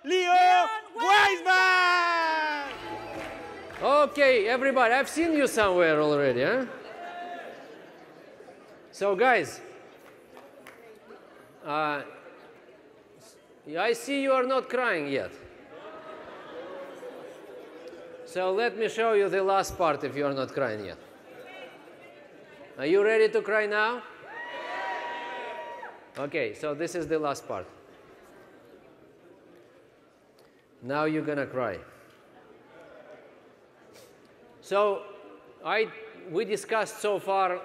Leo Weisman! Okay, everybody, I've seen you somewhere already, huh? So, guys, I see you are not crying yet. So let me show you the last part if you are not crying yet. Are you ready to cry now? Okay, so this is the last part. Now you're gonna cry. So we discussed so far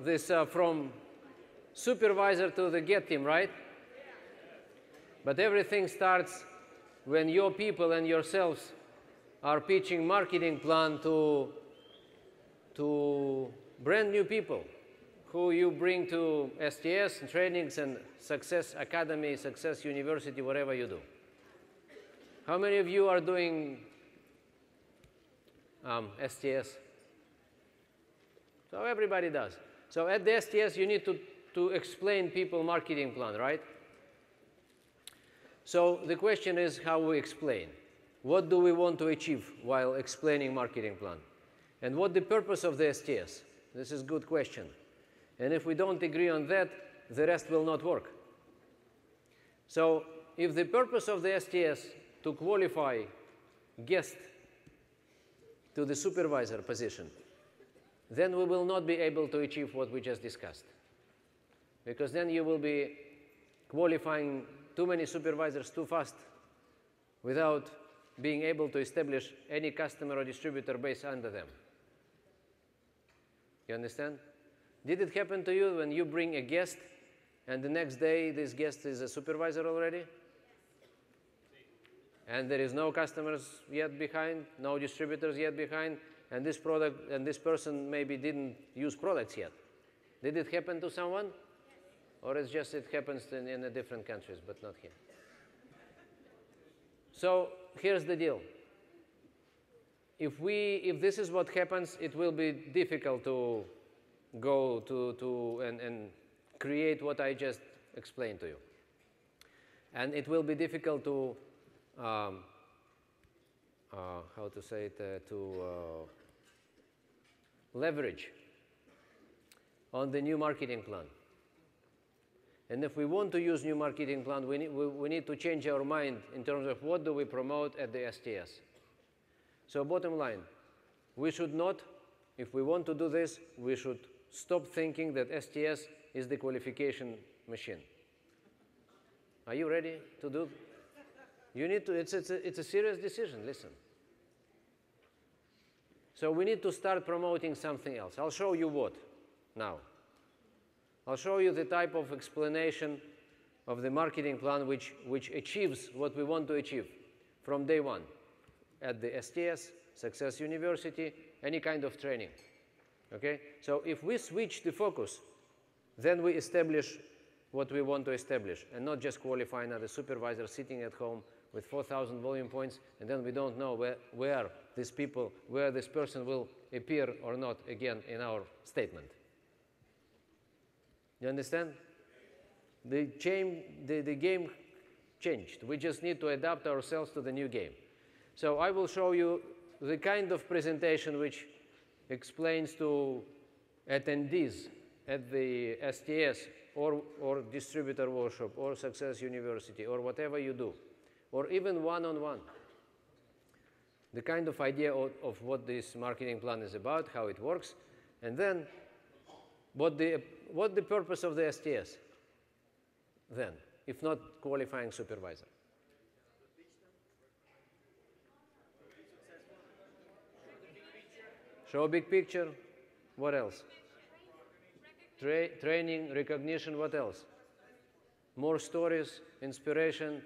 this from supervisor to the get team, right? But everything starts when your people and yourselves are pitching marketing plan to brand new people who you bring to STS and trainings and Success Academy, Success University, whatever you do. How many of you are doing STS? So everybody does. So at the STS, you need to explain people marketing plan, right? So the question is how we explain. What do we want to achieve while explaining marketing plan? And what the purpose of the STS? This is a good question. And if we don't agree on that, the rest will not work. So if the purpose of the STS to qualify guest to the supervisor position, then we will not be able to achieve what we just discussed. Because then you will be qualifying too many supervisors too fast without being able to establish any customer or distributor base under them. You understand? Did it happen to you when you bring a guest and the next day this guest is a supervisor already? And there is no customers yet behind, no distributors yet behind, and this product and this person maybe didn't use products yet. Did it happen to someone? Or it's just it happens in the different countries, but not here. So here's the deal. If this is what happens, it will be difficult to go and create what I just explained to you. And it will be difficult to, how to say it, leverage on the new marketing plan. And if we want to use new marketing plan, we need to change our mind in terms of what do we promote at the STS. So bottom line, we should not, if we want to do this, we should stop thinking that STS is the qualification machine. Are you ready to do? You need to, it's a serious decision, listen. So we need to start promoting something else. I'll show you what now. I'll show you the type of explanation of the marketing plan which achieves what we want to achieve from day one at the STS, Success University, any kind of training. Okay? So if we switch the focus, then we establish what we want to establish and not just qualify another supervisor sitting at home with 4,000 volume points, and then we don't know where this person will appear or not again in our statement. You understand? The game changed. We just need to adapt ourselves to the new game. So I will show you the kind of presentation which explains to attendees at the STS or distributor workshop or Success University or whatever you do, or even one-on-one, the kind of idea of what this marketing plan is about, how it works, and then what the purpose of the STS then, if not qualifying supervisor. Show a big picture. What else? Training, recognition, what else? More stories, inspiration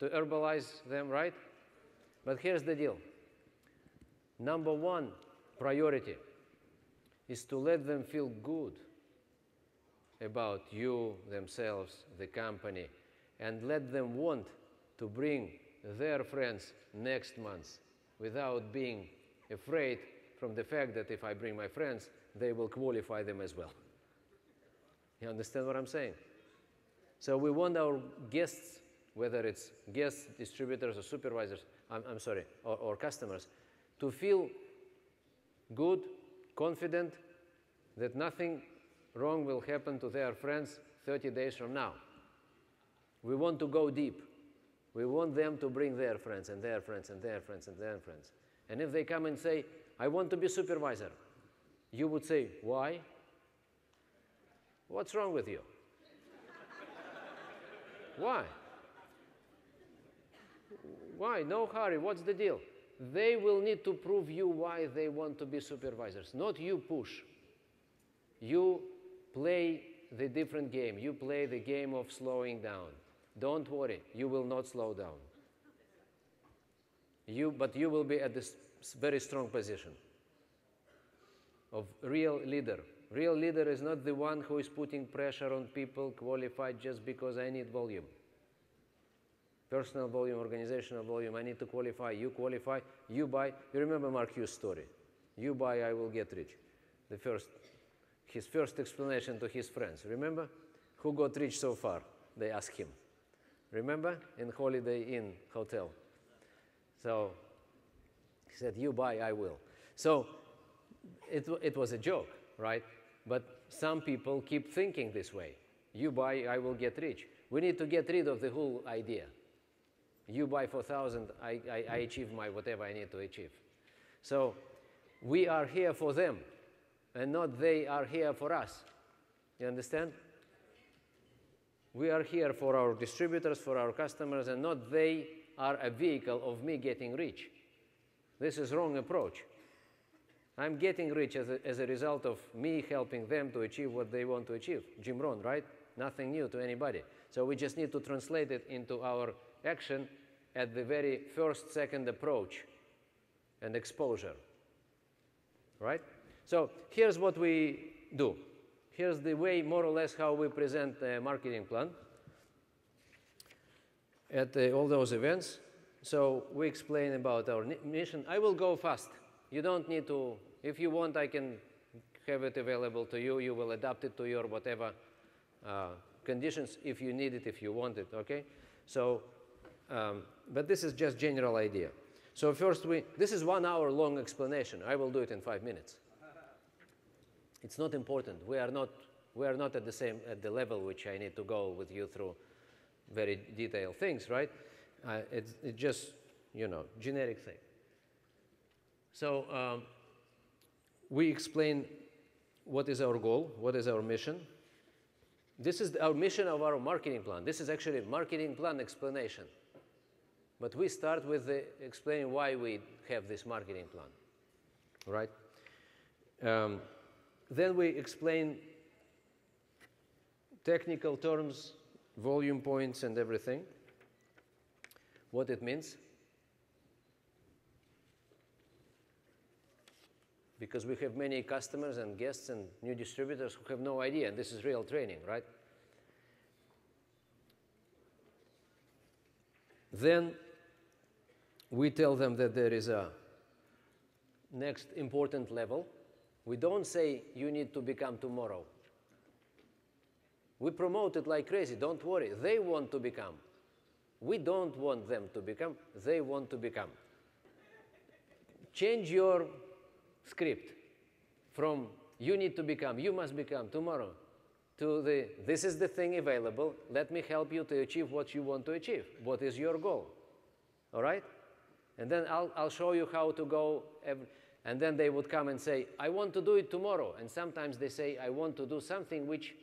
to herbalize them, right? But here's the deal. Number one priority is to let them feel good about you, themselves, the company, and let them want to bring their friends next month without being afraid from the fact that if I bring my friends, they will qualify them as well. You understand what I'm saying? So we want our guests whether it's guests, distributors, or supervisors, I'm sorry, or customers, to feel good, confident that nothing wrong will happen to their friends 30 days from now. We want to go deep. We want them to bring their friends and their friends and their friends and their friends. And if they come and say, I want to be supervisor, you would say, why? What's wrong with you? Why? Why? No hurry. What's the deal? They will need to prove you why they want to be supervisors, not you push. You play the different game. You play the game of slowing down. Don't worry, you will not slow down. But you will be at this very strong position of real leader. Real leader is not the one who is putting pressure on people qualified just because I need volume. Personal volume, organizational volume, I need to qualify, you buy. You remember Mark Hughes' story. You buy, I will get rich. His first explanation to his friends. Remember? Who got rich so far? They asked him. Remember? In Holiday Inn Hotel. So he said, you buy, I will. So it was a joke, right? But some people keep thinking this way. You buy, I will get rich. We need to get rid of the whole idea. You buy for 1,000, I achieve my whatever I need to achieve. So we are here for them, and not they are here for us. You understand? We are here for our distributors, for our customers, and not they are a vehicle of me getting rich. This is wrong approach. I'm getting rich as a result of me helping them to achieve what they want to achieve. Jim Rohn, right? Nothing new to anybody. So we just need to translate it into our action at the very first, second approach and exposure, right? So here's what we do. Here's the way, more or less, how we present a marketing plan at all those events. So we explain about our mission. I will go fast. You don't need to, if you want, I can have it available to you. You will adapt it to your whatever conditions if you need it, if you want it, okay? So, but this is just general idea. So first this is 1 hour long explanation. I will do it in 5 minutes. It's not important. We are not at the level which I need to go with you through very detailed things, right? It's just, generic thing. So we explain what is our goal, what is our mission. This is our mission of our marketing plan. This is actually a marketing plan explanation. But we start with explaining why we have this marketing plan, right? Then we explain technical terms, volume points, and everything, what it means. Because we have many customers and guests and new distributors who have no idea, and this is real training, right? Then we tell them that there is a next important level. We don't say you need to become tomorrow. We promote it like crazy. Don't worry. They want to become. We don't want them to become. They want to become. Change your script from you need to become, you must become tomorrow, to this is the thing available. Let me help you to achieve what you want to achieve. What is your goal? All right? And then I'll show you how to go. And then they would come and say, I want to do it tomorrow. And sometimes they say, I want to do something which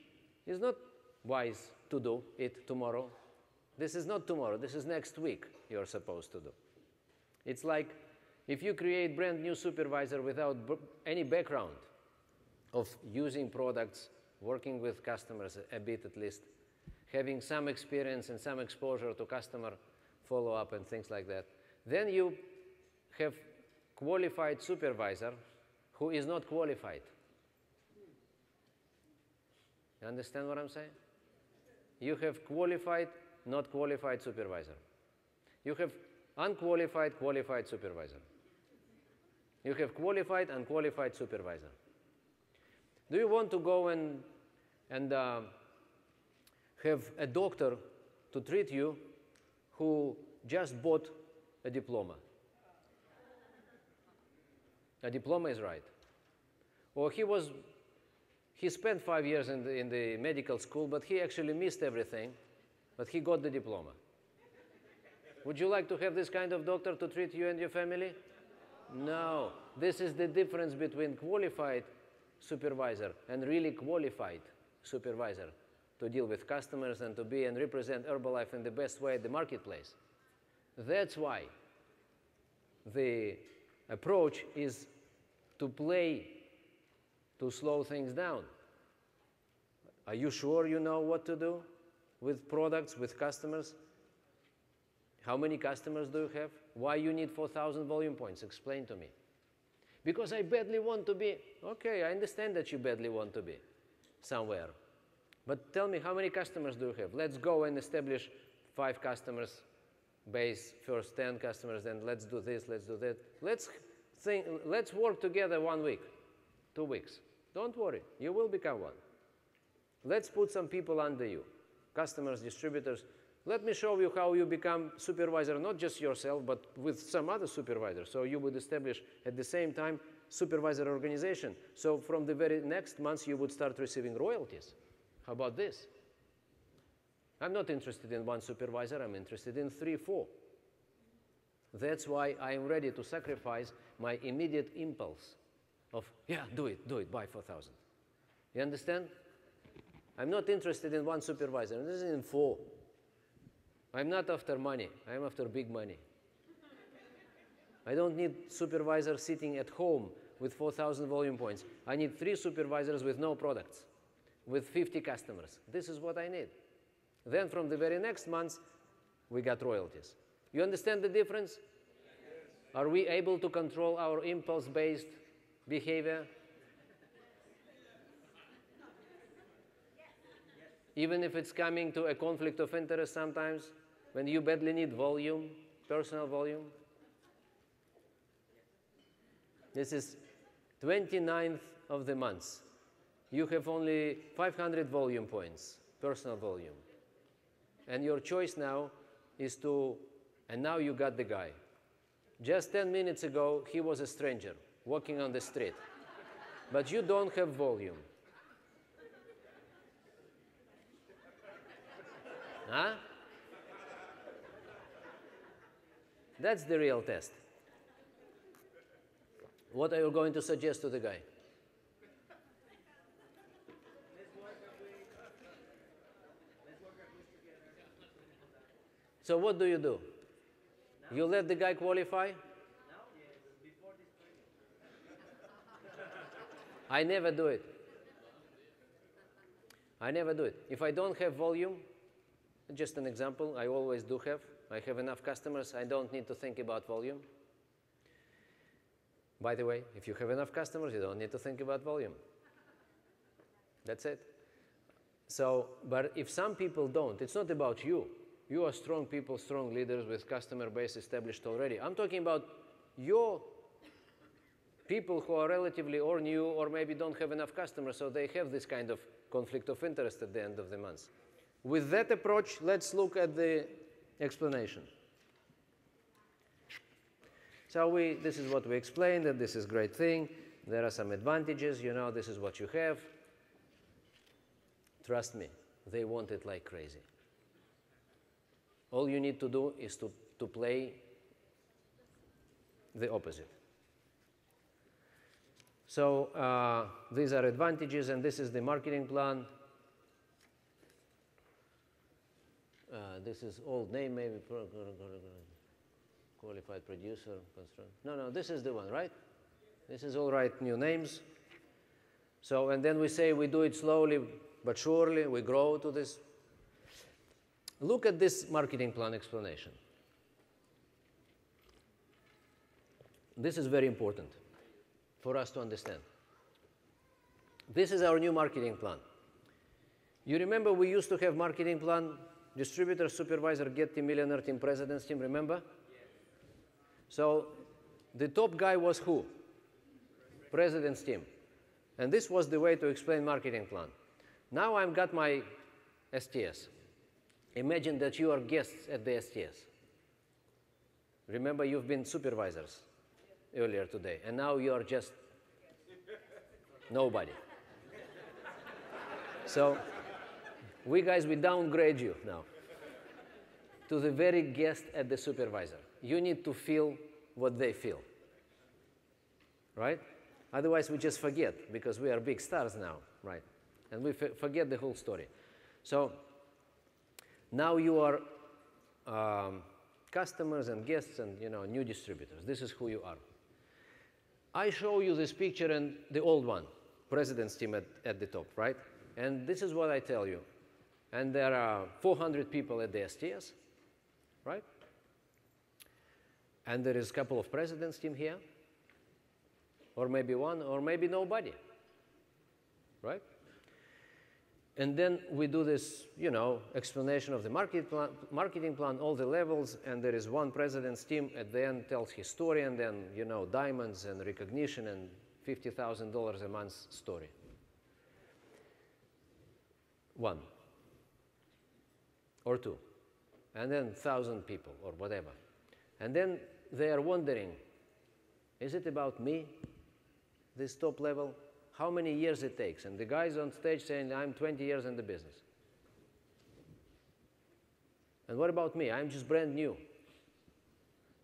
is not wise to do it tomorrow. This is not tomorrow. This is next week you're supposed to do. It's like if you create brand new supervisor without any background of using products, working with customers a bit at least, having some experience and some exposure to customer follow-up and things like that, then you have qualified supervisor who is not qualified. You understand what I'm saying? You have qualified, not qualified supervisor. You have unqualified, qualified supervisor. You have qualified, unqualified supervisor. Do you want to go and have a doctor to treat you who just bought a diploma. A diploma is right. Or he spent 5 years in the medical school, but he actually missed everything, but he got the diploma. Would you like to have this kind of doctor to treat you and your family? No. This is the difference between qualified supervisor and really qualified supervisor to deal with customers and to be and represent Herbalife in the best way at the marketplace. That's why the approach is to play, to slow things down. Are you sure you know what to do with products, with customers? How many customers do you have? Why you need 4,000 volume points? Explain to me. Because I badly want to be. Okay, I understand that you badly want to be somewhere. But tell me, how many customers do you have? Let's go and establish 5 customers base, first 10 customers, then let's do this, let's do that. Let's work together 1 week, 2 weeks. Don't worry, you will become one. Let's put some people under you, customers, distributors. Let me show you how you become supervisor, not just yourself, but with some other supervisors. So you would establish at the same time supervisor organization. So from the very next month, you would start receiving royalties. How about this? I'm not interested in 1 supervisor, I'm interested in 3, 4. That's why I'm ready to sacrifice my immediate impulse of, yeah, do it, buy 4,000. You understand? I'm not interested in 1 supervisor, I'm interested in 4. I'm not after money, I'm after big money. I don't need supervisors sitting at home with 4,000 volume points. I need 3 supervisors with no products, with 50 customers. This is what I need. Then from the very next month, we got royalties. You understand the difference? Yes. Are we able to control our impulse-based behavior? Even if it's coming to a conflict of interest sometimes, when you badly need volume, personal volume. This is 29th of the month. You have only 500 volume points, personal volume. And your choice now is to, and now you got the guy. Just 10 minutes ago, he was a stranger walking on the street. But you don't have volume. Huh? That's the real test. What are you going to suggest to the guy? So what do? You let the guy qualify? I never do it. I never do it. If I don't have volume, just an example, I always do have. I have enough customers, I don't need to think about volume. By the way, if you have enough customers, you don't need to think about volume. That's it. So, but if some people don't, it's not about you. You are strong people, strong leaders with customer base established already. I'm talking about your people who are relatively or new or maybe don't have enough customers, so they have this kind of conflict of interest at the end of the month. With that approach, let's look at the explanation. So this is what we explained, that this is a great thing. There are some advantages, you know, this is what you have. Trust me, they want it like crazy. All you need to do is to play the opposite. So these are advantages, and this is the marketing plan. This is old name, maybe qualified producer. No, this is the one, right? This is all right, new names. So, and then we say we do it slowly but surely, we grow to this. Look at this marketing plan explanation. This is very important for us to understand. This is our new marketing plan. You remember we used to have marketing plan, distributor, supervisor, get team, millionaire team, president's team, remember? Yes. So the top guy was who? President's team. And this was the way to explain marketing plan. Now I've got my STS. Imagine that you are guests at the STS. Remember, you've been supervisors earlier today, and now you are just nobody. So we guys, we downgrade you now to the very guest at the supervisor. You need to feel what they feel, right? Otherwise, we just forget, because we are big stars now, right? And we forget the whole story. So now you are customers and guests and, you know, new distributors. This is who you are. I show you this picture and the old one, president's team at the top, right? And this is what I tell you. And there are 400 people at the STS, right? And there is a couple of president's team here, or maybe one, or maybe nobody, right? And then we do this, you know, explanation of the marketing plan, all the levels, and there is one president's team at the end tells his story, and then, you know, diamonds and recognition and $50,000 a month story. One or two, and then 1,000 people or whatever. And then they are wondering, is it about me, this top level? How many years it takes? And the guy's on stage saying, I'm 20 years in the business. And what about me? I'm just brand new.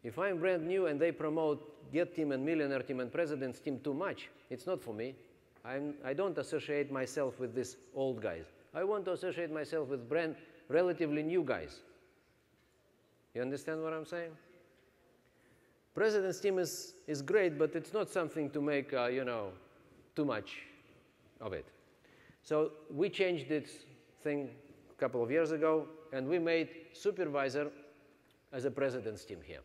If I'm brand new and they promote Get Team and Millionaire Team and President's Team too much, it's not for me. I don't associate myself with these old guys. I want to associate myself with relatively new guys. You understand what I'm saying? President's Team is great, but it's not something to make, you know, too much of it. So we changed this thing a couple of years ago, and we made supervisor as a president's team here.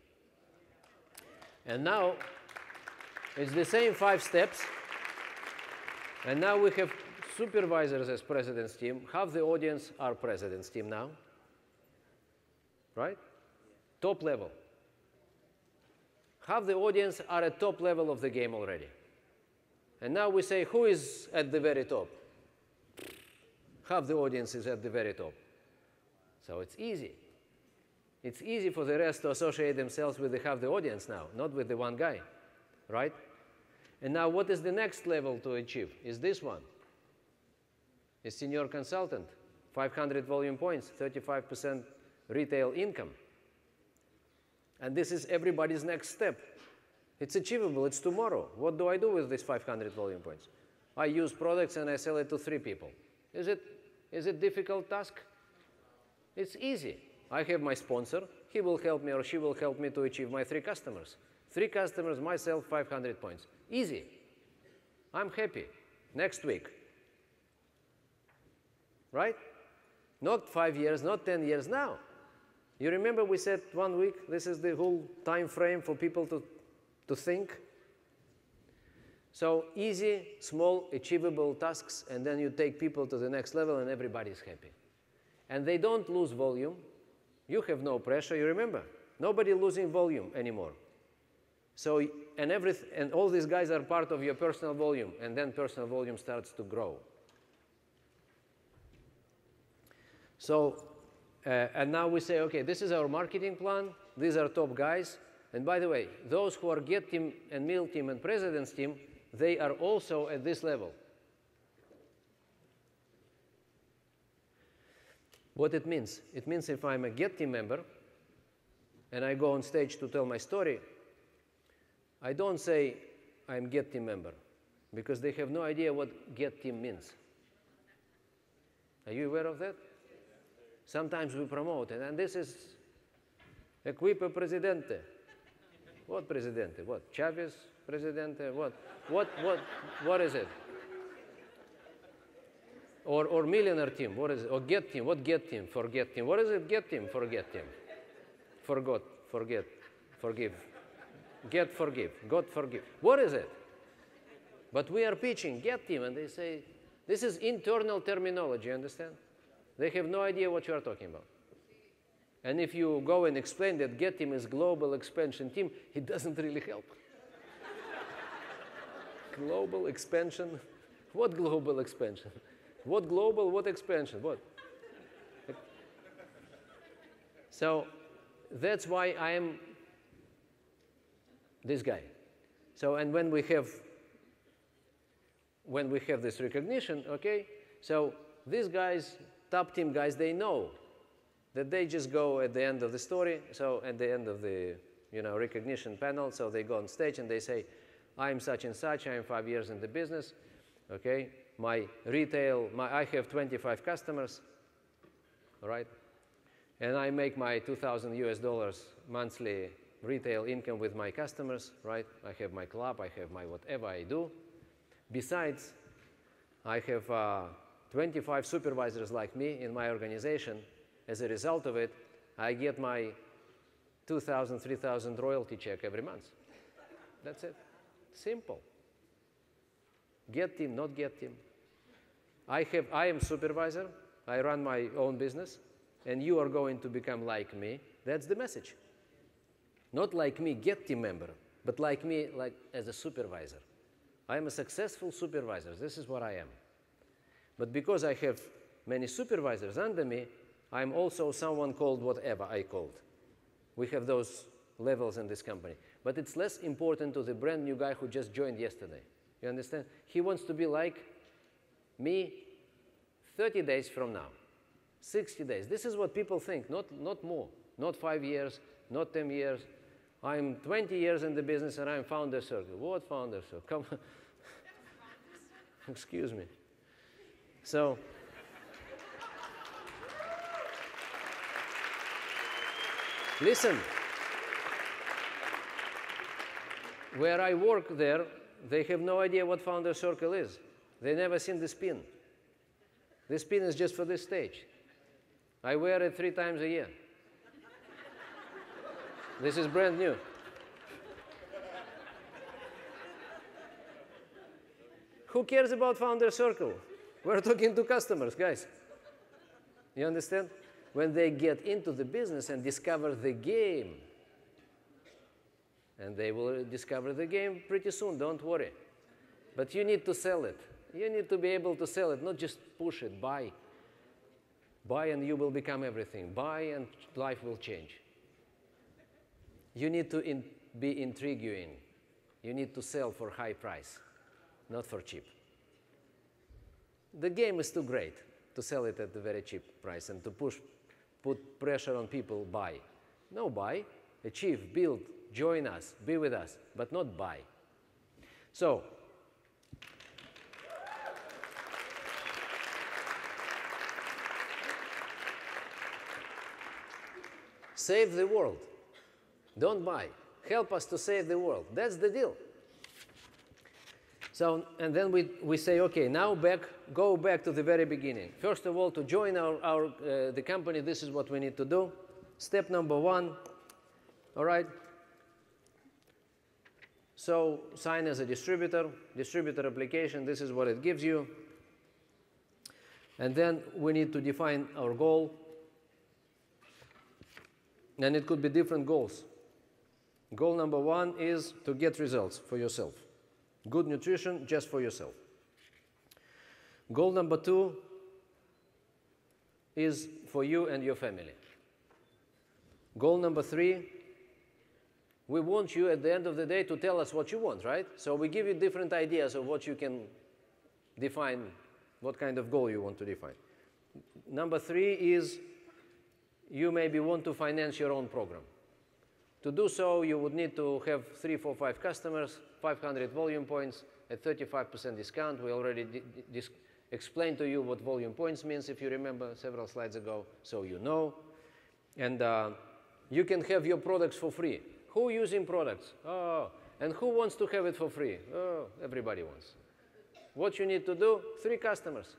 And now it's the same 5 steps, and now we have supervisors as president's team. Half the audience are president's team now, right? Top level. Half the audience are at top level of the game already. And now we say, who is at the very top? Half the audience is at the very top. So it's easy. It's easy for the rest to associate themselves with the half the audience now, not with the one guy, right? And now what is the next level to achieve? Is this one. Is senior consultant, 500 volume points, 35% retail income. And this is everybody's next step. It's achievable, it's tomorrow. What do I do with these 500 volume points? I use products and I sell it to 3 people. Is it a difficult task? It's easy. I have my sponsor. He will help me or she will help me to achieve my 3 customers. 3 customers, myself, 500 points. Easy. I'm happy. Next week. Right? Not 5 years, not 10 years now. You remember we said 1 week? This is the whole time frame for people to think. So easy, small, achievable tasks, and then you take people to the next level and everybody's happy. And they don't lose volume. You have no pressure, you remember? Nobody losing volume anymore. So, and all these guys are part of your personal volume, and then personal volume starts to grow. So, and now we say, okay, this is our marketing plan. These are top guys. And by the way, those who are Get Team and Mill Team and President's Team, they are also at this level. What it means? It means if I'm a Get Team member and I go on stage to tell my story, I don't say I'm Get Team member, because they have no idea what Get Team means. Are you aware of that? Sometimes we promote it, and this is Equipe Presidente. What Presidente? What? Chavez Presidente? What is it? Or Millionaire Team, what is it? Or Get Team, what Get Team for Get Team? What is it Get Team for Get Team? Forgot, forget, forgive. Get, forgive, God forgive. What is it? But we are pitching Get Team, and they say, this is internal terminology, understand? They have no idea what you are talking about. And if you go and explain that Get Team is global expansion team, it doesn't really help. Global expansion? What global expansion? What global, what expansion, what? So that's why I am this guy. So, and when we have this recognition, okay, so these guys, top team guys, they know that they just go at the end of the story, so at the end of the recognition panel, so they go on stage and they say, I'm such and such, I'm 5 years in the business, okay, my retail, I have 25 customers, all right, and I make my $2,000 monthly retail income with my customers, right? I have my club, I have my whatever I do. Besides, I have 25 supervisors like me in my organization. As a result of it, I get my $2,000, $3,000 royalty check every month. That's it. Simple. Get team, not get team. I am supervisor. I run my own business, and you are going to become like me. That's the message. Not like me, get team member, but like me, like as a supervisor. I am a successful supervisor. This is what I am. But because I have many supervisors under me, I'm also someone called whatever I called. We have those levels in this company. But it's less important to the brand new guy who just joined yesterday. You understand? He wants to be like me 30 days from now, 60 days. This is what people think, not more, not 5 years, not 10 years. I'm 20 years in the business and I'm founder circle. What founder circle? Come on. Excuse me. So, listen. Where I work there, they have no idea what founder circle is. They never seen the spin. The spin is just for this stage. I wear it 3 times a year. This is brand new. Who cares about founder circle? We're talking to customers, guys. You understand? When they get into the business and discover the game, and they will discover the game pretty soon, don't worry. But you need to sell it. You need to be able to sell it, not just push it, buy. Buy and you will become everything. Buy and life will change. You need to be intriguing. You need to sell for high price, not for cheap. The game is too great to sell it at a very cheap price and to put pressure on people, buy. No, buy, achieve, build, join us, be with us, but not buy. So, save the world. Don't buy. Help us to save the world. That's the deal. So, and then we say, okay, now go back to the very beginning. First of all, to join the company, this is what we need to do. Step number 1, all right? So, sign as a distributor application, this is what it gives you. And then we need to define our goal. And it could be different goals. Goal number 1 is to get results for yourself. Good nutrition just for yourself. Goal number 2 is for you and your family. Goal number 3, we want you at the end of the day to tell us what you want, right? So we give you different ideas of what you can define, what kind of goal you want to define. Number 3 is you maybe want to finance your own program. To do so, you would need to have 3, 4, 5 customers, 500 volume points at 35% discount. We already explained to you what volume points means, if you remember, several slides ago, so you know. And you can have your products for free. Who using products? Oh, and who wants to have it for free? Oh, everybody wants. What you need to do, 3 customers.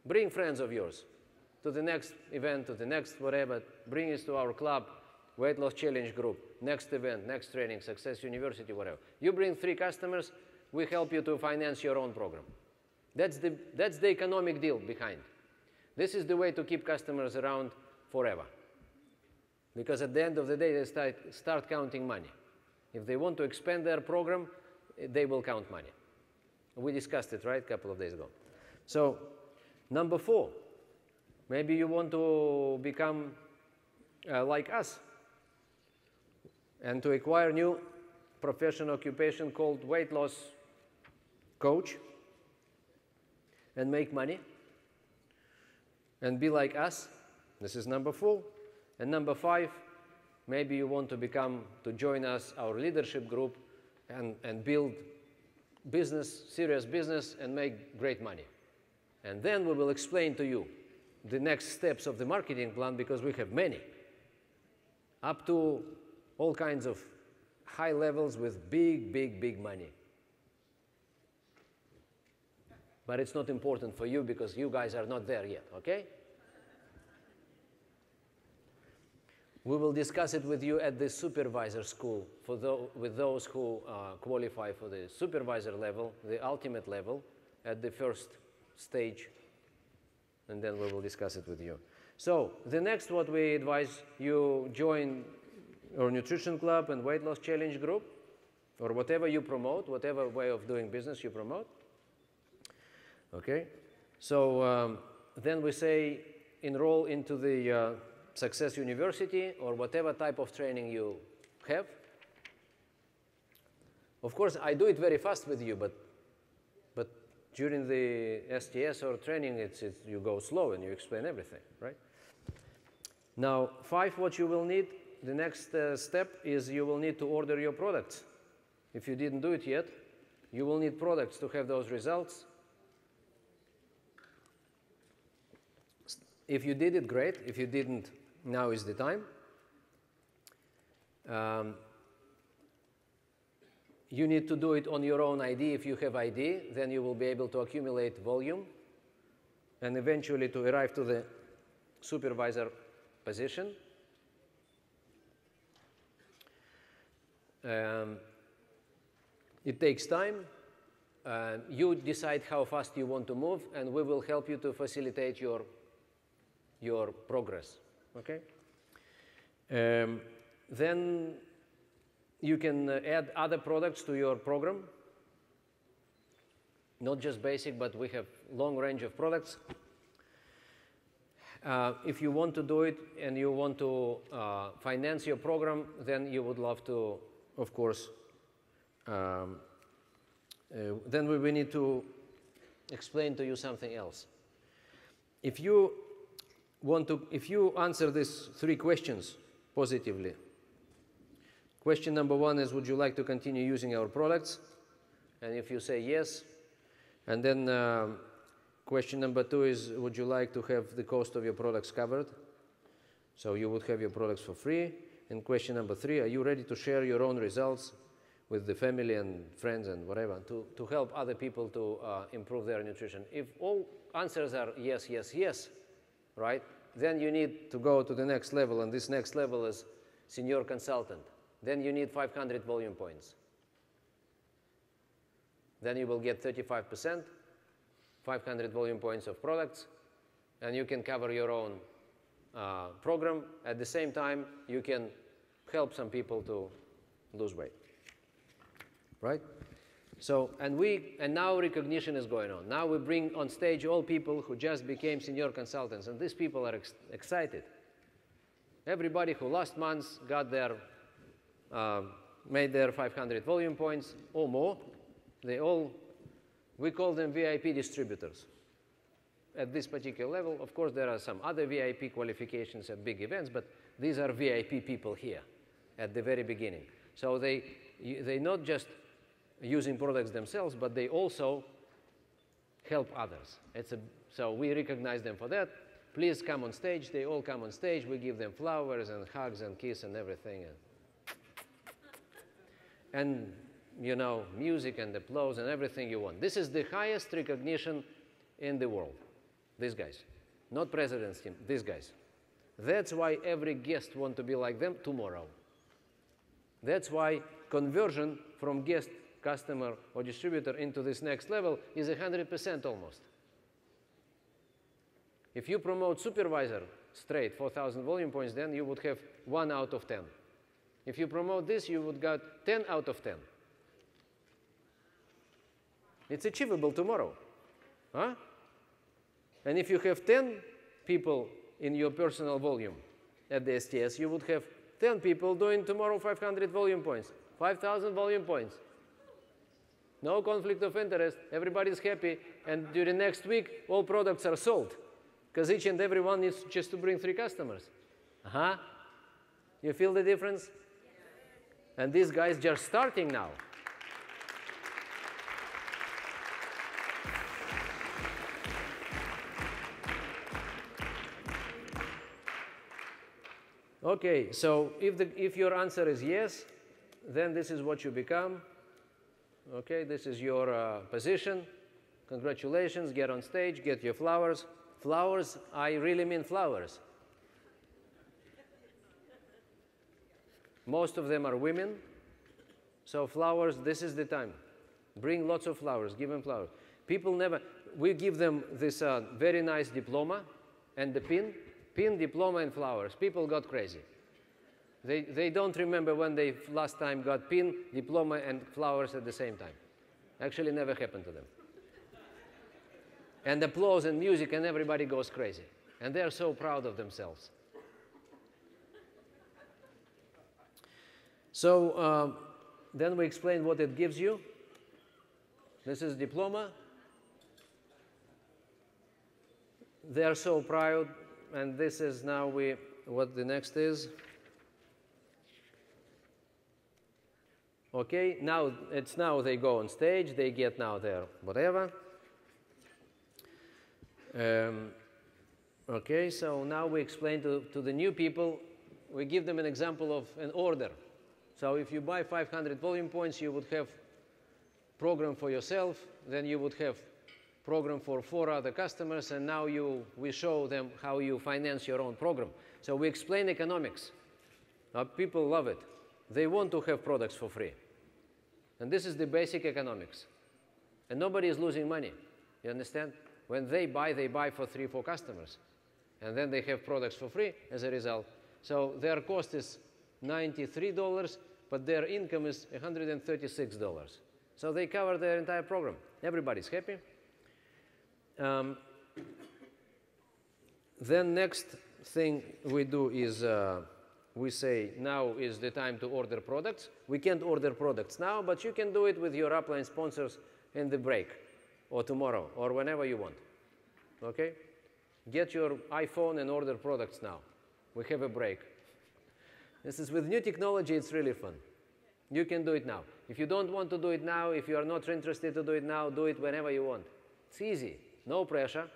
Bring friends of yours to the next event, to the next whatever. Bring us to our club, Weight Loss Challenge group, next event, next training, Success University, whatever. You bring 3 customers, we help you to finance your own program. That's the economic deal behind. This is the way to keep customers around forever. Because at the end of the day, they start counting money. If they want to expand their program, they will count money. We discussed it, right, a couple of days ago. So, number 4, maybe you want to become like us, and to acquire new professional occupation called weight loss coach and make money and be like us. This is number 4. And number 5, maybe you want to join us, our leadership group, and build business, serious business, and make great money. And then we will explain to you the next steps of the marketing plan, because we have many, up to all kinds of high levels with big, big, big money. But it's not important for you because you guys are not there yet, okay? We will discuss it with you at the supervisor school with those who qualify for the supervisor level, the ultimate level, at the first stage, and then we will discuss it with you. So the next, what we advise, you join our nutrition club and weight loss challenge group, or whatever you promote, whatever way of doing business you promote. Okay? So then we say enroll into the Success University or whatever type of training you have. Of course, I do it very fast with you, but during the STS or training, you go slow and you explain everything, right? Now, 5, what you will need, the next step is you will need to order your products. If you didn't do it yet, you will need products to have those results. If you did it, great. If you didn't, now is the time. You need to do it on your own ID. If you have ID, then you will be able to accumulate volume and eventually to arrive to the supervisor position. It takes time. You decide how fast you want to move, and we will help you to facilitate your progress. Okay? Then you can add other products to your program, not just basic, but we have long range of products. If you want to do it and you want to finance your program, then you would love to, of course, then we need to explain to you something else. If you answer these 3 questions positively, question number 1 is, would you like to continue using our products? And if you say yes, and then question number 2 is, would you like to have the cost of your products covered? So you would have your products for free. And question number 3, are you ready to share your own results with the family and friends and whatever to help other people to improve their nutrition? If all answers are yes, yes, yes, right, then you need to go to the next level, and this next level is senior consultant. Then you need 500 volume points. Then you will get 35%, 500 volume points of products, and you can cover your own program. At the same time, you can help some people to lose weight, right? So, and now recognition is going on. Now we bring on stage all people who just became senior consultants, and these people are excited. Everybody who last month got their, made their 500 volume points or more, we call them VIP distributors. At this particular level, of course, there are some other VIP qualifications at big events, but these are VIP people here at the very beginning. So they not just using products themselves, but they also help others. So we recognize them for that. Please come on stage. They all come on stage. We give them flowers and hugs and kiss and everything. And you know, music and applause and everything you want. This is the highest recognition in the world. These guys. Not president's team, these guys. That's why every guest wants to be like them tomorrow. That's why conversion from guest, customer, or distributor into this next level is 100% almost. If you promote supervisor straight 4,000 volume points, then you would have 1 out of 10. If you promote this, you would get 10 out of 10. It's achievable tomorrow. Huh? And if you have 10 people in your personal volume, at the STS, you would have 10 people doing tomorrow 500 volume points, 5,000 volume points. No conflict of interest, everybody's happy, and during next week, all products are sold, because each and every one needs just to bring 3 customers. You feel the difference? And these guys just starting now. Okay, so if your answer is yes, then this is what you become. Okay, this is your position. Congratulations, get on stage, get your flowers. Flowers, I really mean flowers. Most of them are women, so flowers, this is the time. Bring lots of flowers, give them flowers. People never, we give them this very nice diploma and the pin, diploma, and flowers. People got crazy. They don't remember when they last time got pin, diploma, and flowers at the same time. Actually never happened to them. And applause and music, and everybody goes crazy. And they're so proud of themselves. So then we explain what it gives you. This is diploma. They are so proud, and this is now what the next is. Okay, now they go on stage, they get now their whatever. Okay, so now we explain to the new people, we give them an example of an order. So if you buy 500 volume points, you would have program for yourself, then you would have program for 4 other customers, and now we show them how you finance your own program. So we explain economics. People love it. They want to have products for free. And this is the basic economics. And nobody is losing money. You understand? When they buy for 3, 4 customers. And then they have products for free as a result. So their cost is $93, but their income is $136. So they cover their entire program. Everybody's happy. Then next thing we do is we say now is the time to order products. We can't order products now, but you can do it with your upline sponsors in the break or tomorrow or whenever you want. Okay? Get your iPhone and order products now. We have a break. This is with new technology, it's really fun. You can do it now. If you don't want to do it now, if you are not interested to do it now, do it whenever you want. It's easy, no pressure,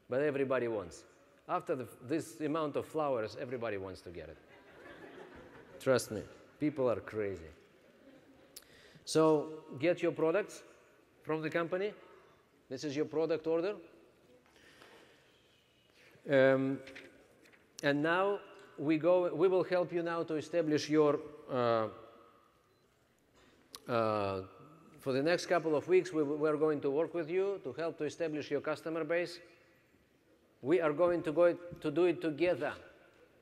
but everybody wants. After this amount of flowers, everybody wants to get it. Trust me, people are crazy. So get your products from the company. This is your product order. And now we will help you now to establish your, for the next couple of weeks, we're going to work with you to help to establish your customer base. We are going to do it together.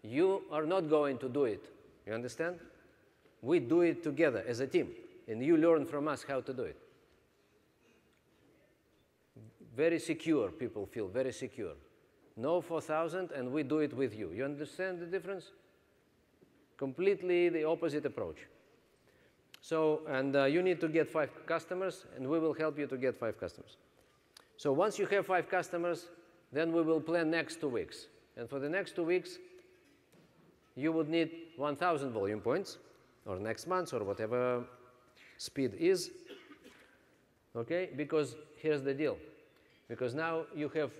You are not going to do it. You understand? We do it together as a team, and you learn from us how to do it. Very secure, people feel very secure. No 4,000, and we do it with you. You understand the difference? Completely the opposite approach. So, and you need to get 5 customers, and we will help you to get 5 customers. So once you have 5 customers, then we will plan next 2 weeks. And for the next 2 weeks, you would need 1,000 volume points, or next month, or whatever speed is. Okay? Because here's the deal. Because now you have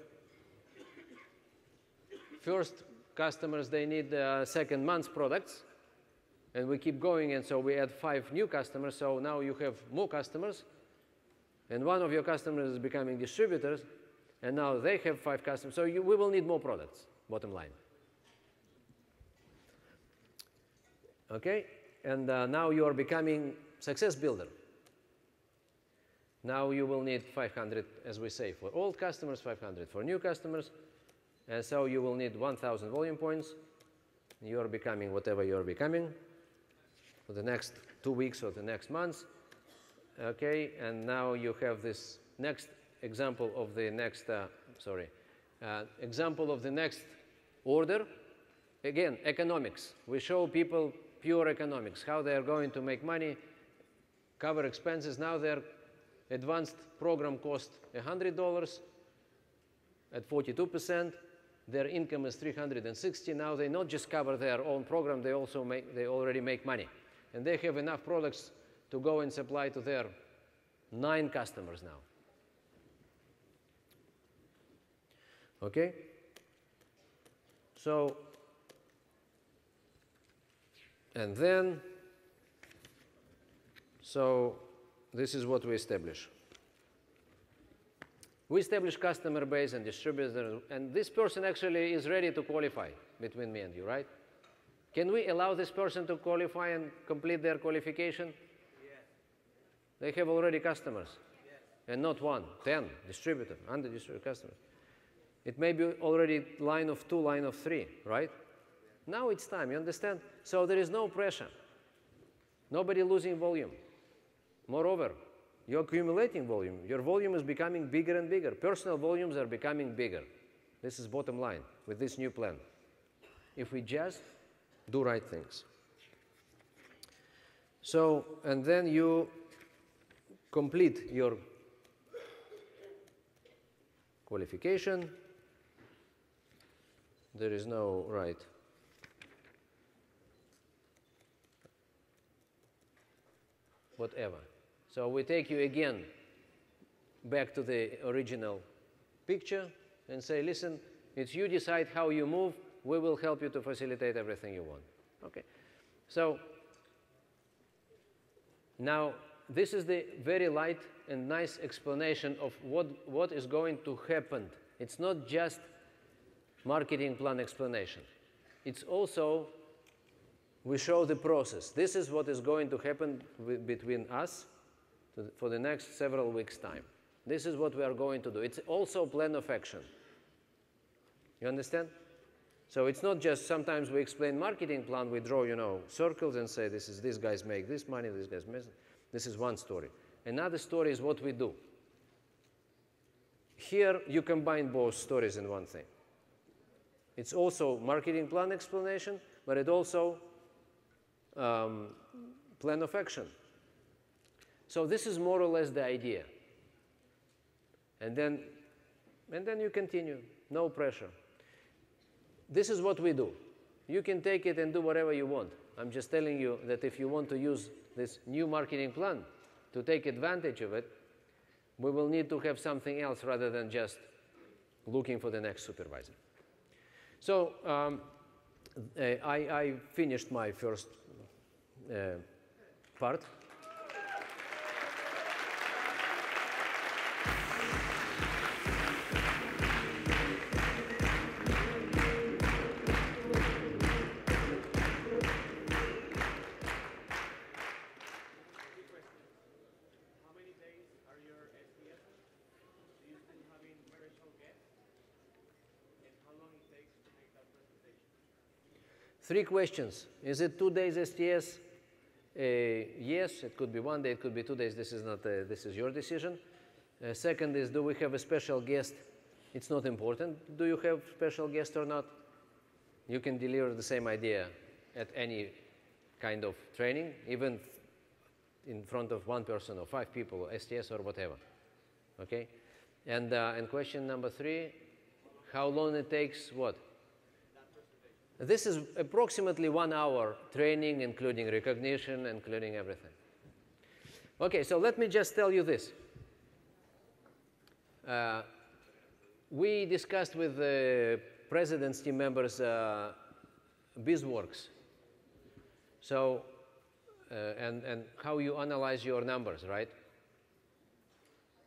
first customers, they need second month's products, and we keep going, and so we add 5 new customers, so now you have more customers, and one of your customers is becoming distributors, and now they have 5 customers, so we will need more products, bottom line. Okay? And now you are becoming success builder. Now you will need 500, as we say, for old customers, 500 for new customers, and so you will need 1,000 volume points. You are becoming whatever you are becoming for the next 2 weeks or the next months. Okay, and now you have this next example of the next, example of the next order. again, economics. We show people pure economics, how they are going to make money, cover expenses. Now their advanced program cost $100 at 42%. Their income is $360. Now they not just cover their own program, they already make money. And they have enough products to go and supply to their 9 customers now. Okay? So, and then, so this is what we establish. We establish customer base and distributors, and this person actually is ready to qualify between me and you, right? Can we allow this person to qualify and complete their qualification? Yes. They have already customers. Yes. And not 1, 10 distributor, 100 distributor customers. It may be already line of 2, line of 3, right? Now it's time, you understand? So there is no pressure. Nobody losing volume. Moreover, you're accumulating volume. Your volume is becoming bigger and bigger. Personal volumes are becoming bigger. This is bottom line with this new plan. If we just do right things. So, and then you complete your qualification. There is no right. Whatever. So we take you again back to the original picture and say, listen, it's you decide how you move. We will help you to facilitate everything you want. Okay. So now this is the very light and nice explanation of what is going to happen. It's not just marketing plan explanation. It's also, we show the process. This is what is going to happen between us for the next several weeks' time. This is what we are going to do. It's also plan of action. You understand? So it's not just sometimes we explain marketing plan, we draw, circles and say these guys make this money, these guys make. This is one story. Another story is what we do. Here you combine both stories in one thing. It's also marketing plan explanation, but it also plan of action. So this is more or less the idea. And then you continue, no pressure. This is what we do. You can take it and do whatever you want. I'm just telling you that if you want to use this new marketing plan to take advantage of it, we will need to have something else rather than just looking for the next supervisor. So I finished my first part. 3 questions. Is it 2 days STS? Yes, it could be 1 day, it could be 2 days. This is your decision. Second is, do we have a special guest? It's not important. Do you have special guest or not? You can deliver the same idea at any kind of training, even in front of 1 person or 5 people, or STS or whatever. Okay? And question number 3, how long it takes what? This is approximately 1 hour training, including recognition, including everything. Okay, so let me just tell you this. We discussed with the president's team members BizWorks. So, and how you analyze your numbers, right?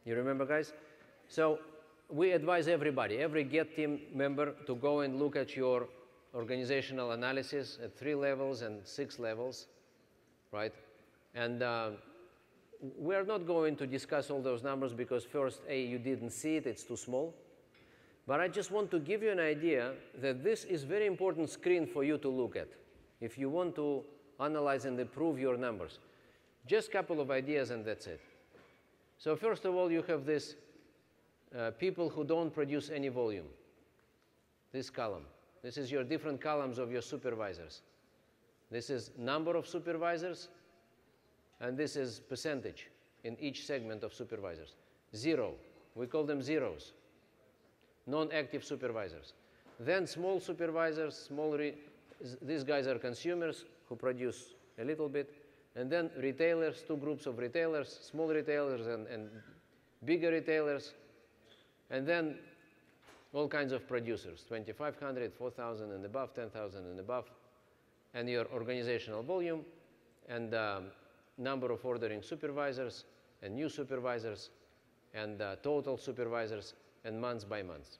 You remember, guys? So we advise everybody, every GET team member, to go and look at your organizational analysis at 3 levels and 6 levels, right? And we're not going to discuss all those numbers because first, you didn't see it, it's too small. But I just want to give you an idea that this is a very important screen for you to look at if you want to analyze and improve your numbers. Just a couple of ideas and that's it. So first of all, you have this people who don't produce any volume, this column. This is your different columns of your supervisors. This is number of supervisors, and this is percentage in each segment of supervisors. 0, we call them zeros, non-active supervisors. Then small supervisors, these guys are consumers who produce a little bit, and then retailers, 2 groups of retailers, small retailers and bigger retailers, and then all kinds of producers, 2,500, 4,000 and above, 10,000 and above, and your organizational volume, and number of ordering supervisors, and new supervisors, and total supervisors, and months by months.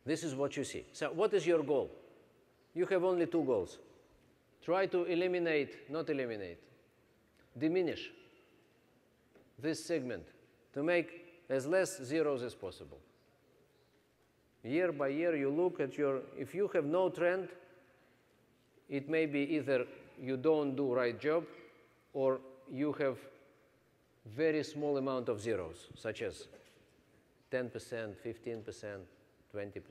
This is what you see. So what is your goal? You have only 2 goals. Try to diminish this segment to make as less zeros as possible. Year by year, you look at if you have no trend, it may be either you don't do right job, or you have very small amount of zeros, such as 10%, 15%, 20%,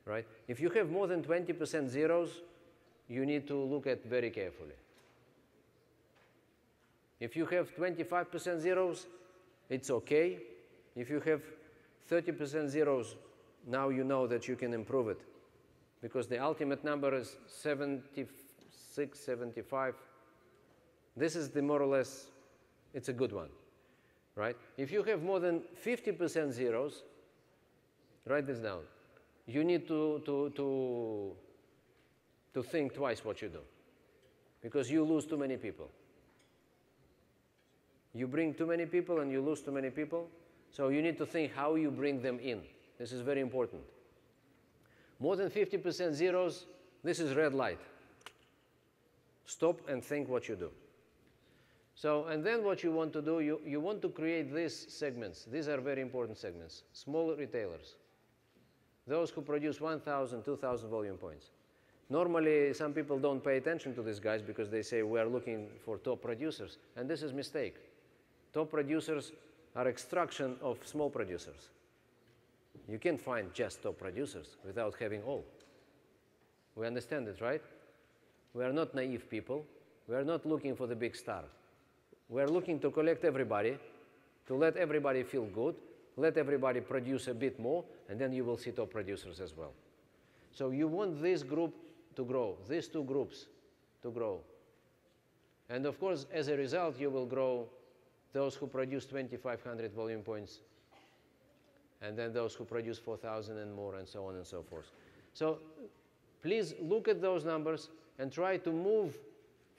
right? If you have more than 20% zeros, you need to look at very carefully. If you have 25% zeros, it's okay. If you have 30% zeros, now you know that you can improve it, because the ultimate number is 76, 75. This is the more or less, it's a good one, right? If you have more than 50% zeros, write this down. You need to think twice what you do, because you lose too many people. You bring too many people and you lose too many people, so you need to think how you bring them in. This is very important. More than 50% zeros, this is red light. Stop and think what you do. So, and then what you want to do, you want to create these segments. These are very important segments. Small retailers, those who produce 1,000, 2,000 volume points. Normally, some people don't pay attention to these guys because they say we are looking for top producers, and this is a mistake. Top producers are extraction of small producers. You can't find just top producers without having all. We understand it, right? We are not naive people. We are not looking for the big star. We are looking to collect everybody, to let everybody feel good, let everybody produce a bit more, and then you will see top producers as well. So you want this group to grow, these 2 groups to grow. And of course, as a result, you will grow those who produce 2,500 volume points, and then those who produce 4,000 and more, and so on and so forth. So please look at those numbers and try to move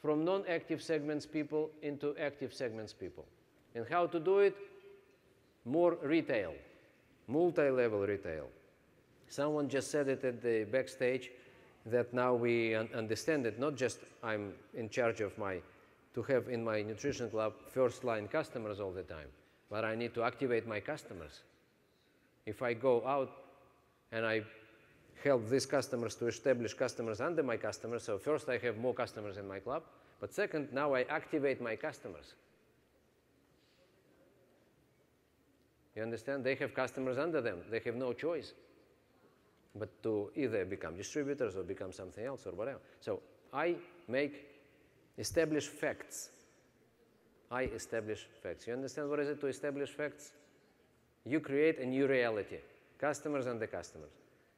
from non-active segments people into active segments people. And how to do it? More retail, multi-level retail. Someone just said it at the backstage that now we understand it. Not just I'm in charge of to have in my nutrition club first-line customers all the time, but I need to activate my customers. If I go out and I help these customers to establish customers under my customers, so first I have more customers in my club, but second, now I activate my customers. You understand? They have customers under them. They have no choice but to either become distributors or become something else or whatever. So I establish facts. I establish facts. You understand what is it to establish facts? You create a new reality, customers and the customers.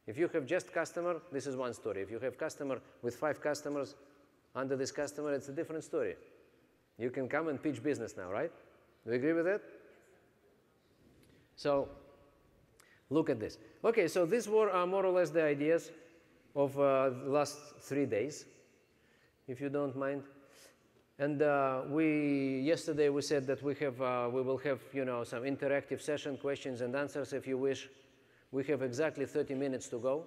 If you have just customer, this is one story. If you have customer with 5 customers, under this customer, it's a different story. You can come and pitch business now, right? Do you agree with that? So look at this. Okay, so these were more or less the ideas of the last 3 days, if you don't mind. And yesterday we said that we will have some interactive session, questions and answers if you wish. We have exactly 30 minutes to go.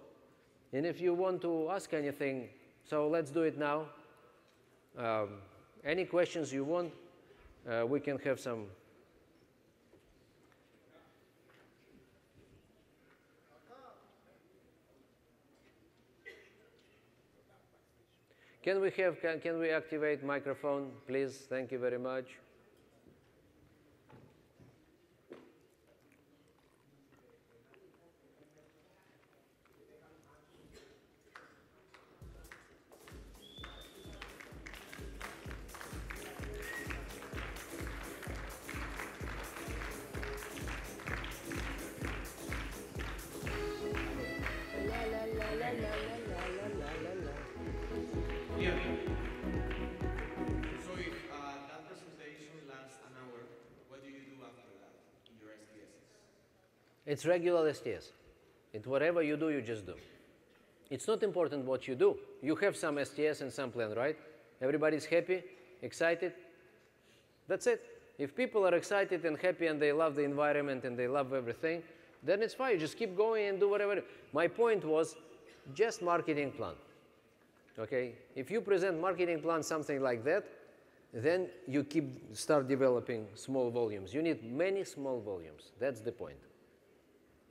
And if you want to ask anything, so let's do it now. Any questions you want, we can have some. Can we activate microphone, please? Thank you very much. It's regular STS. It's whatever you do, you just do. It's not important what you do. You have some STS and some plan, right? Everybody's happy, excited. That's it. If people are excited and happy and they love the environment and they love everything, then it's fine. You just keep going and do whatever. My point was just marketing plan. Okay? If you present marketing plan something like that, then you start developing small volumes. You need many small volumes. That's the point.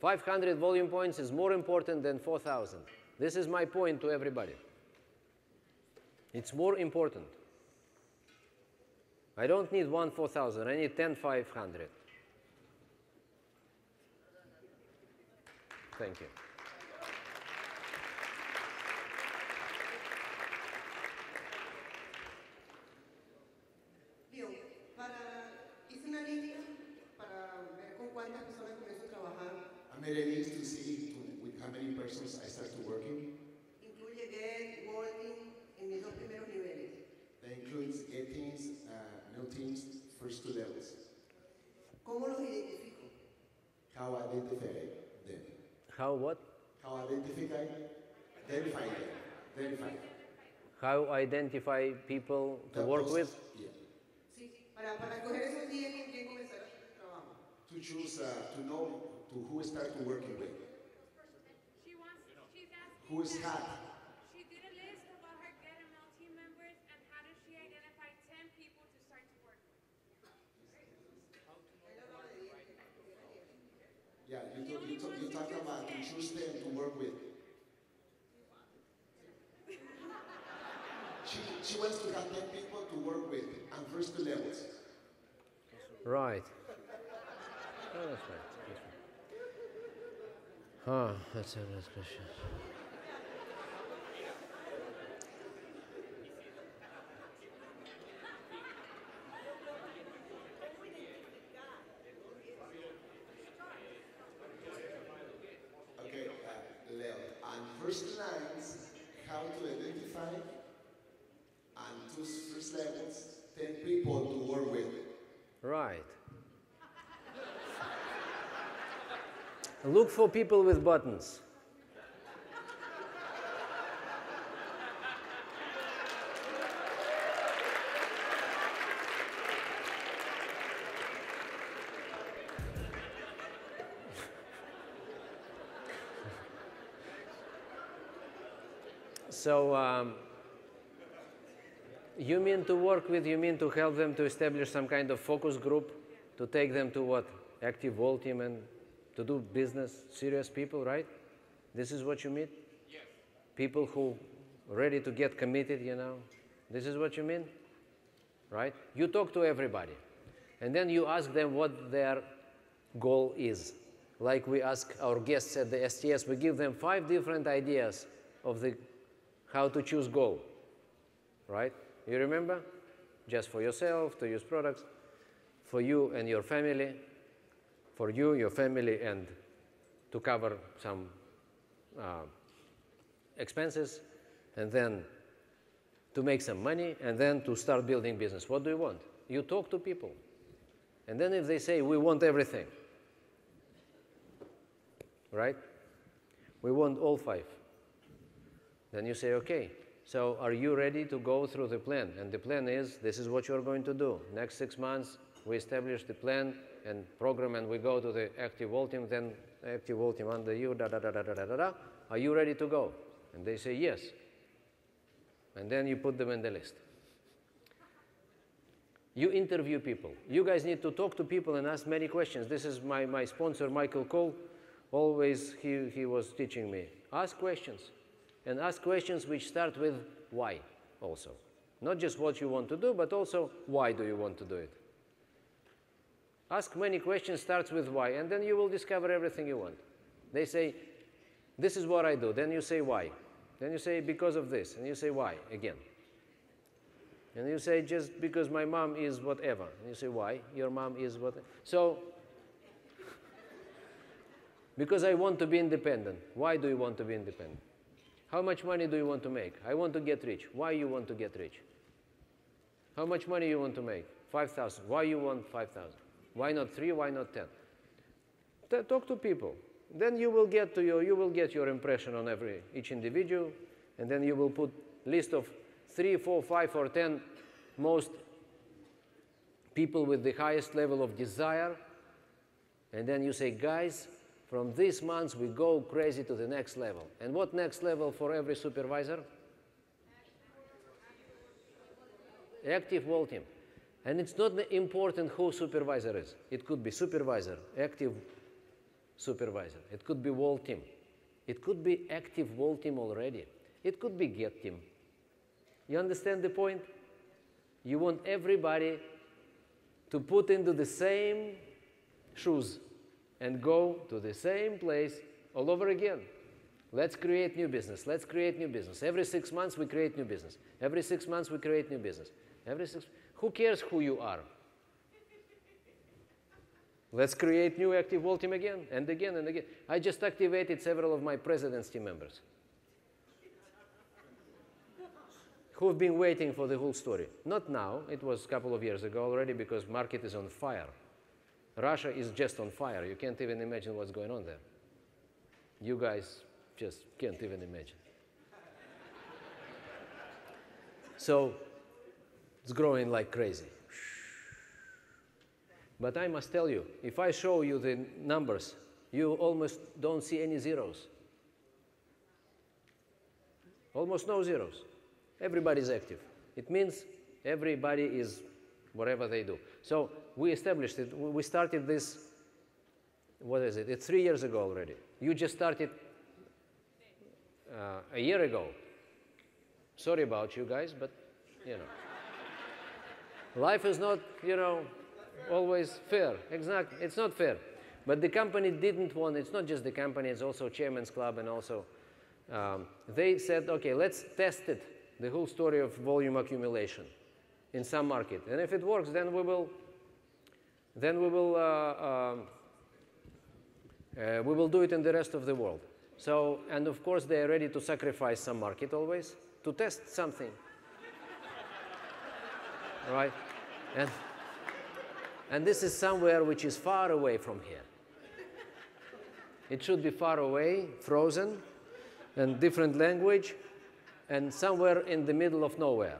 500 volume points is more important than 4,000. This is my point to everybody. It's more important. I don't need 1 4,000. I need 10 500. Thank you. Leo, hice una lista para ver con cuántas personas comienzo a trabajar. I made a list to see with how many persons I started working. Incluye get, working en mis dos primeros niveles. That includes get teams, no teams, first 2 levels. ¿Cómo los identifico? How I identify them. How what? How I identify them. Verify. How identify people to work with? Yeah. Sí, para escoger esos 10 con quién comenzar el trabajo. To choose, to know to who start to working with. She's asking Who is hot. she did a list about her GetML team members and how does she identify 10 people to start to work with? Yeah, you talk about to choose them to work with. She wants to have 10 people to work with on first 2 levels. Right. Oh, that's right. That's a nice question. Okay, Leo, on first lines, how to identify on 2 first levels 10 people to work with. Right. Look for people with buttons. So, you mean to work with, you mean to help them to establish some kind of focus group, to take them to what? Active Wall team and to do business, serious people, right? This is what you mean? Yes. People who are ready to get committed, you know? This is what you mean? Right? You talk to everybody. And then you ask them what their goal is. Like we ask our guests at the STS, we give them 5 different ideas of how to choose goal. Right? You remember? Just for yourself, to use products, for you and your family, for you, your family, and to cover some expenses, and then to make some money, and then to start building business. What do you want? You talk to people. And then if they say, we want everything, right? We want all 5. Then you say, okay, so are you ready to go through the plan? And the plan is, this is what you're going to do. Next 6 months, we establish the plan and program, and we go to the Active Wall team, then Active Wall team under you, da-da-da-da-da-da-da. Are you ready to go? And they say yes. And then you put them in the list. You interview people. You guys need to talk to people and ask many questions. This is my sponsor, Michael Cole. Always he was teaching me. Ask questions. And ask questions which start with why also. Not just what you want to do, but also why do you want to do it. Ask many questions, starts with why, and then you will discover everything you want. They say, this is what I do. Then you say why. Then you say because of this, and you say why again. And you say just because my mom is whatever. And you say why? Your mom is what? So, because I want to be independent. Why do you want to be independent? How much money do you want to make? I want to get rich. Why you want to get rich? How much money you want to make? 5,000. Why you want 5,000? Why not 3? Why not 10? Talk to people. Then you will get your impression on each individual, and then you will put list of 3, 4, 5, or 10 most people with the highest level of desire, and then you say, guys, from this month we go crazy to the next level. And what next level for every supervisor? Active wall team. And it's not important who supervisor is. It could be supervisor, active supervisor. It could be wall team. It could be active wall team already. It could be get team. You understand the point? You want everybody to put into the same shoes and go to the same place all over again. Let's create new business. Let's create new business. Every 6 months we create new business. Every 6 months we create new business. Who cares who you are? Let's create new active wall team again and again and again. I just activated several of my president's team members who've been waiting for the whole story. Not now, it was a couple of years ago already, because market is on fire. Russia is just on fire. You can't even imagine what's going on there. You guys just can't even imagine. So it's growing like crazy. But I must tell you, if I show you the numbers, you almost don't see any zeros. Almost no zeros. Everybody's active. It means everybody is whatever they do. So we established it. We started this, what is it? It's 3 years ago already. You just started a year ago. Sorry about you guys, but, you know. Life is not, you know, always fair. Exactly. It's not fair. But the company didn't want, it's not just the company, it's also Chairman's Club, and also they said, okay, let's test it, the whole story of volume accumulation in some market. And if it works, then we will do it in the rest of the world. So, and of course, they are ready to sacrifice some market always to test something. Right? And this is somewhere which is far away from here. It should be far away, frozen, and different language, and somewhere in the middle of nowhere.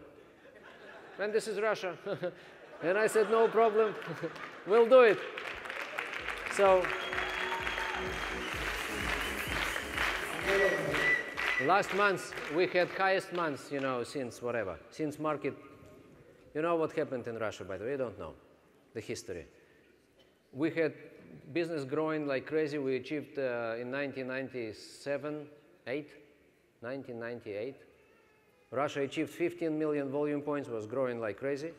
And this is Russia. And I said, no problem, we'll do it. So, last month, we had highest months, you know, since whatever, since market. You know what happened in Russia, by the way? You don't know the history. We had business growing like crazy. We achieved in 1998, Russia achieved 15 million volume points, was growing like crazy.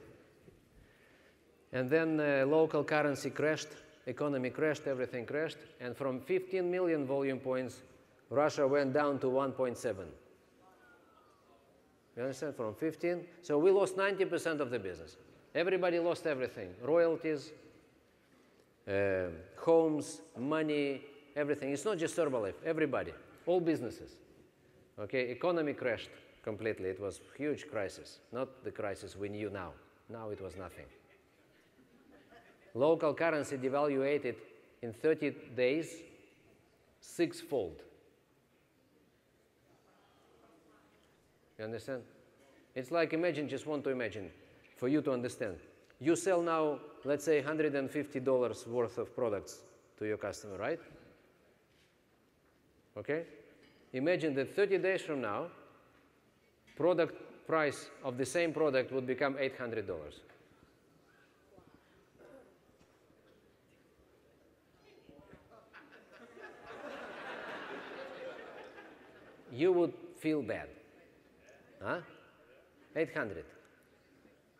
And then local currency crashed, economy crashed, everything crashed. And from 15 million volume points, Russia went down to 1.7. You understand? From 15. So we lost 90% of the business. Everybody lost everything. Royalties, homes, money, everything. It's not just Herbalife, everybody, all businesses. Okay, economy crashed completely. It was a huge crisis, not the crisis we knew now. Now it was nothing. Local currency devaluated in 30 days sixfold. You understand? It's like, imagine, just want to imagine, for you to understand. You sell now, let's say, $150 worth of products to your customer, right? Okay? Imagine that 30 days from now, product price of the same product would become $800. You would feel bad. Huh? 800.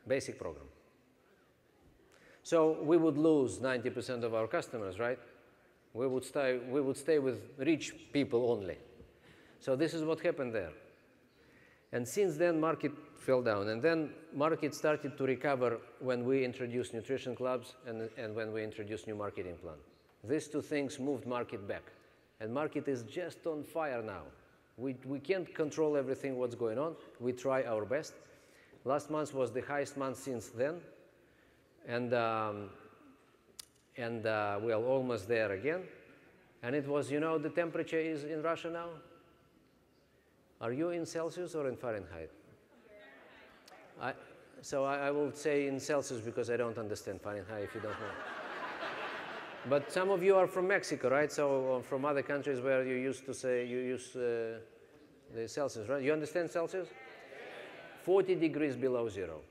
Basic program. So we would lose 90% of our customers, right? We would stay with rich people only. So this is what happened there. And since then, market fell down. And then market started to recover when we introduced nutrition clubs and when we introduced new marketing plan. These two things moved market back. And market is just on fire now. We can't control everything what's going on. We try our best. Last month was the highest month since then. And we are almost there again. And it was, you know, the temperature is in Russia now? Are you in Celsius or in Fahrenheit? So I will say in Celsius because I don't understand Fahrenheit if you don't know. But some of you are from Mexico, right? So from other countries where you used to say, you use the Celsius, right? You understand Celsius? 40 degrees below zero.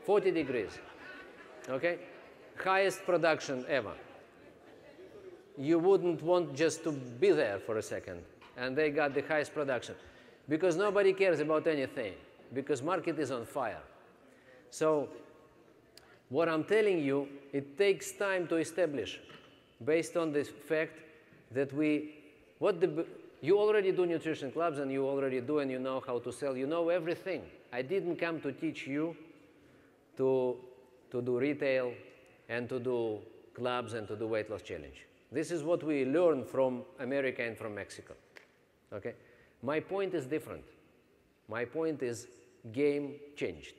40 degrees, okay? Highest production ever. You wouldn't want just to be there for a second. And they got the highest production. Because nobody cares about anything. Because market is on fire. So what I'm telling you, it takes time to establish. Based on the fact that you already do nutrition clubs and you already do and you know how to sell. You know everything. I didn't come to teach you to do retail and to do clubs and to do weight loss challenge. This is what we learned from America and from Mexico. Okay? My point is different. My point is game changed.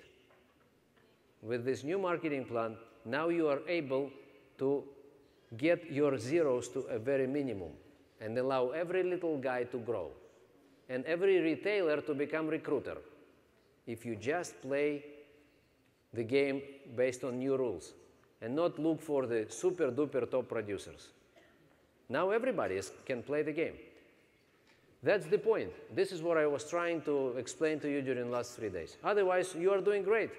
With this new marketing plan, now you are able to get your zeros to a very minimum and allow every little guy to grow and every retailer to become recruiter if you just play the game based on new rules and not look for the super duper top producers. Now everybody can play the game. That's the point. This is what I was trying to explain to you during the last 3 days. Otherwise, you are doing great.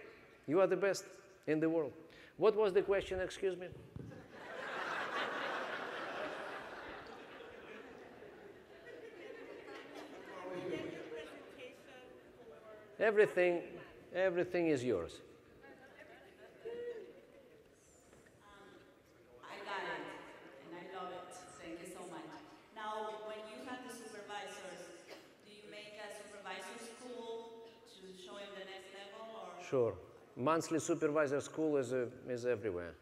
You are the best in the world. What was the question, excuse me? Everything is yours. I got it, and I love it. Thank you so much. Now, when you have the supervisors, do you make a supervisor school to show him the next level, or? Sure. Monthly supervisor school is everywhere.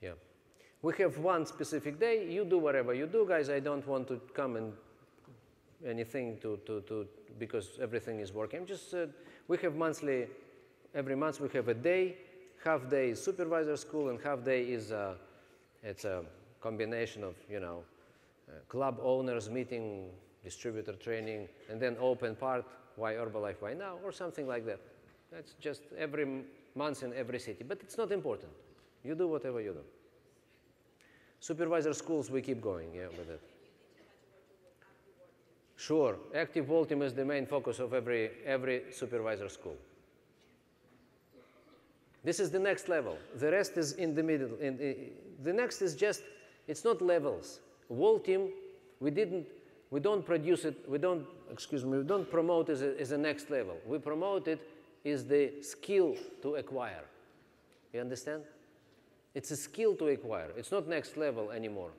Yeah. We have one specific day. You do whatever you do, guys. I don't want to come and anything because everything is working. Just we have monthly. Every month we have a day. Half day is supervisor school, and half day is it's a combination of club owners meeting, distributor training, and then open part. Why Herbalife? Why now? Or something like that. That's just every month in every city, but it's not important. You do whatever you do. Supervisor schools, we keep going, yeah, with it. Sure, active wall team is the main focus of every supervisor school. This is the next level. The rest is in the middle. The next is just, it's not levels. Wall team, we don't produce it, we don't promote it as a next level. We promote it as the skill to acquire. You understand? It's a skill to acquire. It's not next level anymore.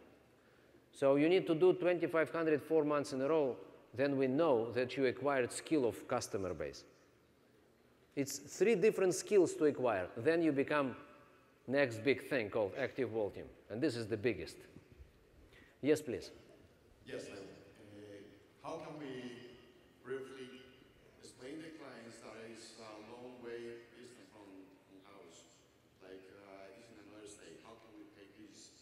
So you need to do 2,500 4 months in a row, then we know that you acquired skill of customer base. It's 3 different skills to acquire. Then you become next big thing called active wall team. And this is the biggest. Yes, please. Yes, ma'am. How can we briefly explain to clients that it's a long way distance from house? Like it's in another state. How can we take these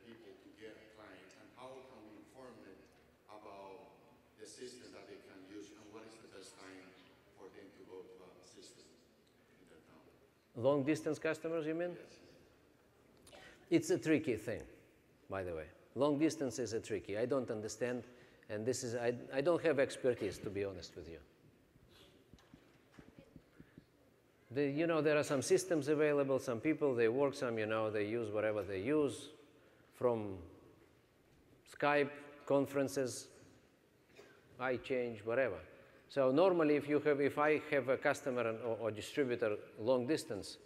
people to get a client? And how can we inform them about the system that they can use? And what is the best time for them to go to a system in their town? Long distance customers, you mean? Yes. It's a tricky thing, by the way. Long distance is a tricky. I don't understand, and this is, I don't have expertise, to be honest with you. There are some systems available, some people, they work some, they use whatever they use, from Skype, conferences, iChange, whatever. So normally if I have a customer or distributor long distance,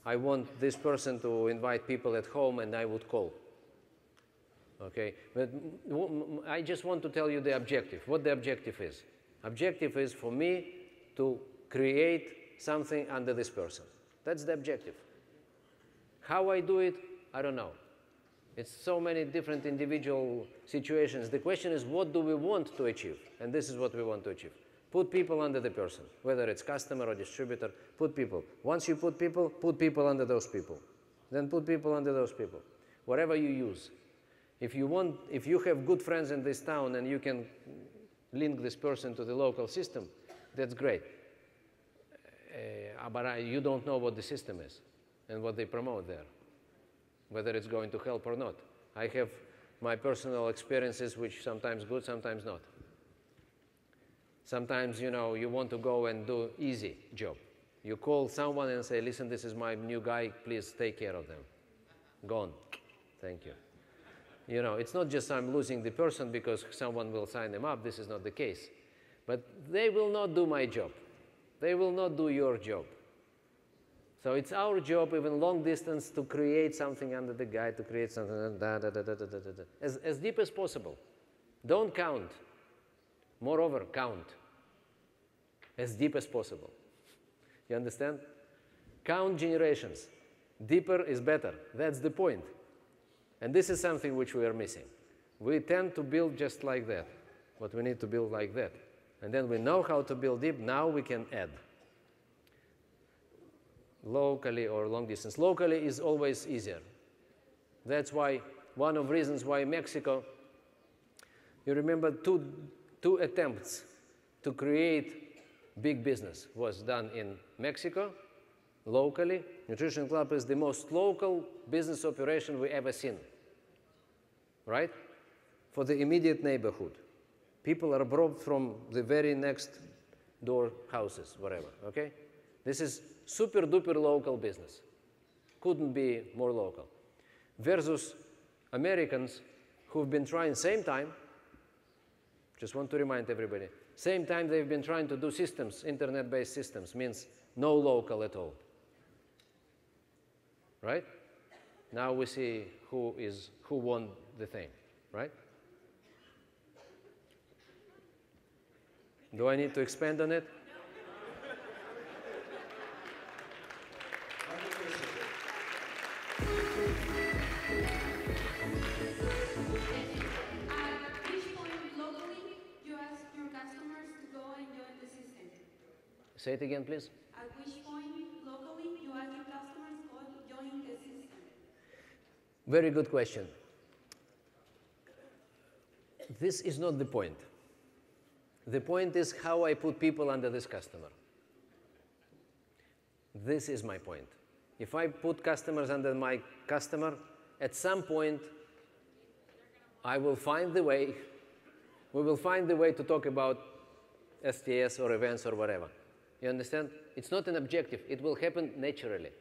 I want this person to invite people at home and I would call. Okay, but I just want to tell you the objective, what the objective is. Objective is for me to create something under this person. That's the objective. How I do it, I don't know. It's so many different individual situations. The question is, what do we want to achieve? And this is what we want to achieve. Put people under the person, whether it's customer or distributor, put people. Once you put people under those people. then put people under those people. Whatever you use. If you have good friends in this town and you can link this person to the local system, that's great. But you don't know what the system is and what they promote there, whether it's going to help or not. I have my personal experiences, which sometimes good, sometimes not. Sometimes, you know, you want to go and do easy job. You call someone and say, listen, this is my new guy, please take care of them. Gone. Thank you. You know, it's not just I'm losing the person because someone will sign them up. This is not the case. But they will not do my job. They will not do your job. So it's our job, even long distance, to create something under the guy, to create something as deep as possible. Don't count. Moreover, count as deep as possible. You understand? Count generations. Deeper is better. That's the point. And this is something which we are missing. We tend to build just like that, but we need to build like that. And then we know how to build deep. Now we can add. Locally or long distance. Locally is always easier. That's why one of the reasons why Mexico, you remember two attempts to create big business was done in Mexico, locally. Nutrition Club is the most local business operation we ever seen, right? For the immediate neighborhood. People are brought from the very next door houses, whatever, okay? This is super duper local business. Couldn't be more local. Versus Americans who've been trying same time, just want to remind everybody, same time they've been trying to do systems, internet-based systems, means no local at all. Right? Now we see who won the thing, right? Do I need to expand on it? Say it again, please. At which point, locally, you ask your customers to join the system? Very good question. This is not the point. The point is how I put people under this customer. This is my point. If I put customers under my customer, at some point, I will find the way, we will find the way to talk about STS or events or whatever. You understand? It's not an objective. It will happen naturally.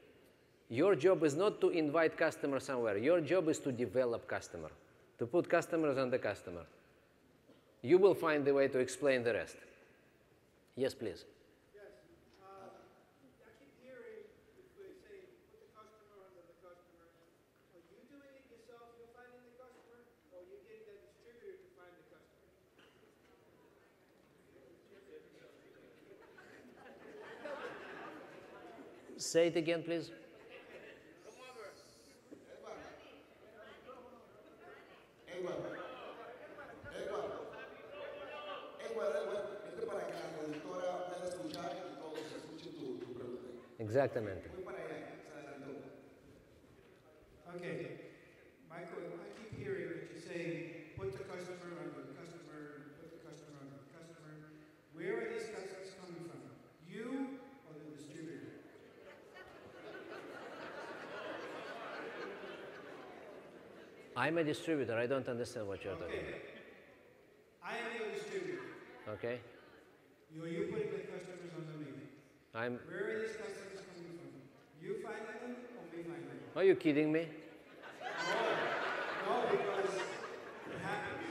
Your job is not to invite customer somewhere. Your job is to develop customer, to put customers under customer. You will find the way to explain the rest. Yes, please. Yes. I keep hearing they say put the customer under the customer. Are you doing it yourself? You're finding the customer, or you're getting the distributor to find the customer? Say it again, please. Exactamente. Okay. Michael, I keep hearing that you say put the customer under the customer, put the customer under the customer. Where are these customers coming from? You or the distributor? I'm a distributor. I don't understand what you're talking about. I am your distributor. Okay. You putting the customers under me. Where are these customers coming from? You finding them or me finding them? Are you kidding me? No, because it happens.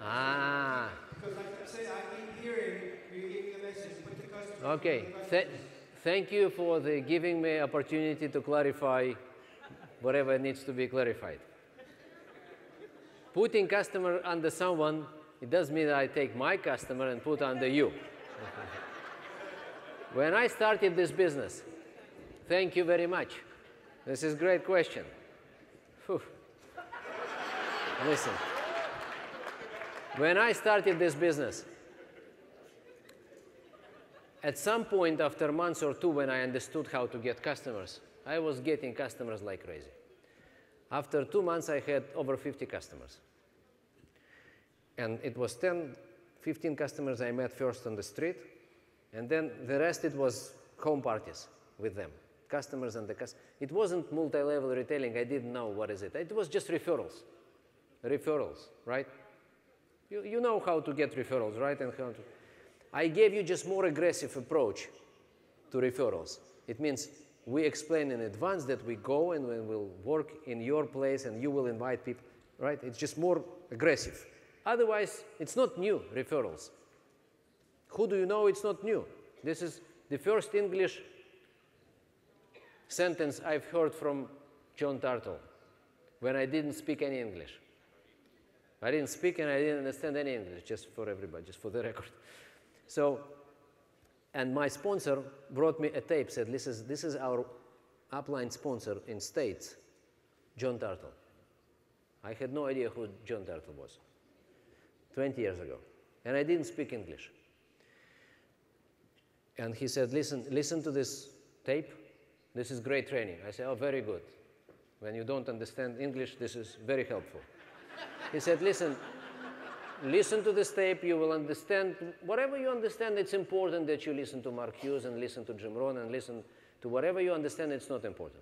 Ah. Because like I say, I keep hearing you giving a message, put the customer. Okay. Thank you for giving me opportunity to clarify whatever needs to be clarified. Putting customer under someone, it doesn't mean that I take my customer and put under you. When I started this business, thank you very much. This is a great question. Whew. Listen. When I started this business, at some point after months or two when I understood how to get customers, I was getting customers like crazy. After 2 months, I had over 50 customers. And it was 10, 15 customers I met first on the street, and then the rest, it was home parties with them, customers and the customers. It wasn't multi-level retailing. I didn't know what is it. It was just referrals. Referrals, right? You know how to get referrals, right? And how to. I gave you just more aggressive approach to referrals. It means we explain in advance that we go and we will work in your place and you will invite people, right? It's just more aggressive. Otherwise, it's not new, referrals. Who do you know? It's not new. This is the first English sentence I've heard from John Turtle when I didn't speak any English. I didn't speak and I didn't understand any English, just for everybody, just for the record. So, and my sponsor brought me a tape, said, this is our upline sponsor in States, John Turtle. I had no idea who John Turtle was 20 years ago. And I didn't speak English. And he said, listen to this tape. This is great training. I said, oh, very good. When you don't understand English, this is very helpful. He said, listen to this tape. You will understand. Whatever you understand, it's important that you listen to Mark Hughes and listen to Jim Rohn and listen to whatever you understand. It's not important.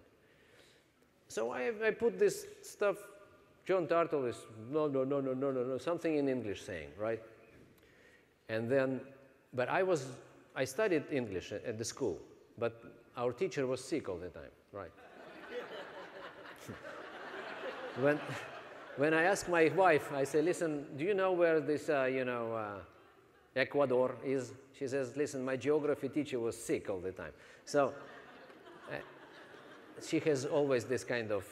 So I put this stuff. John Turtle is no, something in English saying, right? And then, but I studied English at the school, but our teacher was sick all the time, right? When I asked my wife, I said, listen, do you know where this, Ecuador is? She says, listen, my geography teacher was sick all the time. So she has always this kind of,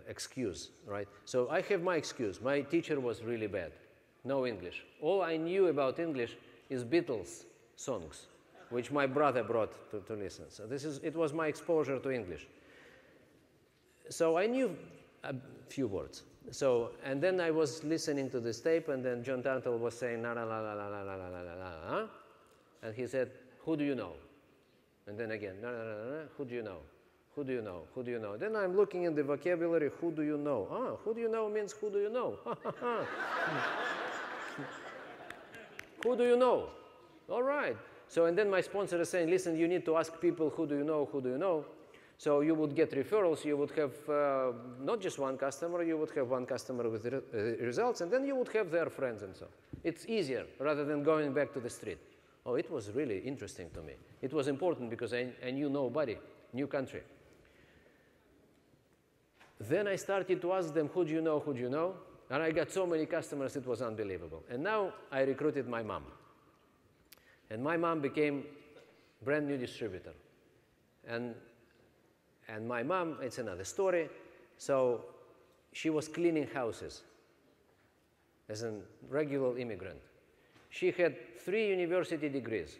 excuse, right? So I have my excuse. My teacher was really bad. No English. All I knew about English is Beatles songs, which my brother brought to listen. So it was my exposure to English. So I knew a few words. So, and then I was listening to this tape, and then John Turtle was saying, la la la la la la la la la la, and he said, who do you know? And then again, la la la la, who do you know? Who do you know? Who do you know? Then I'm looking in the vocabulary, who do you know? Ah, who do you know means who do you know? Who do you know? All right. So, and then my sponsor is saying, listen, you need to ask people, who do you know, who do you know? So you would get referrals, you would have not just one customer, you would have one customer with results, and then you would have their friends and so on. It's easier rather than going back to the street. Oh, it was really interesting to me. It was important because I knew nobody, new country. Then I started to ask them, who do you know, who do you know? And I got so many customers, it was unbelievable. And now I recruited my mom. And my mom became brand new distributor. And my mom, it's another story. So she was cleaning houses as a regular immigrant. She had 3 university degrees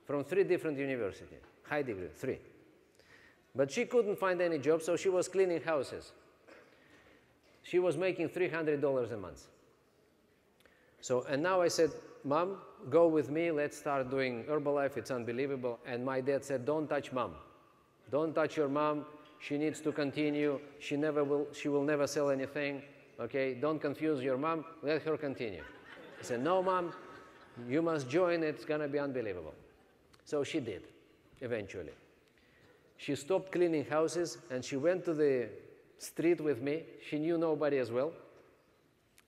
from 3 different universities, high degree, 3. But she couldn't find any job, so she was cleaning houses. She was making $300 a month. So, and now I said, Mom, go with me, let's start doing Herbalife, it's unbelievable. And my dad said, don't touch Mom. Don't touch your mom. She needs to continue. She will never sell anything. Okay? Don't confuse your mom. Let her continue. I said, no, Mom, you must join. It's going to be unbelievable. So she did, eventually. She stopped cleaning houses, and she went to the street with me. She knew nobody as well,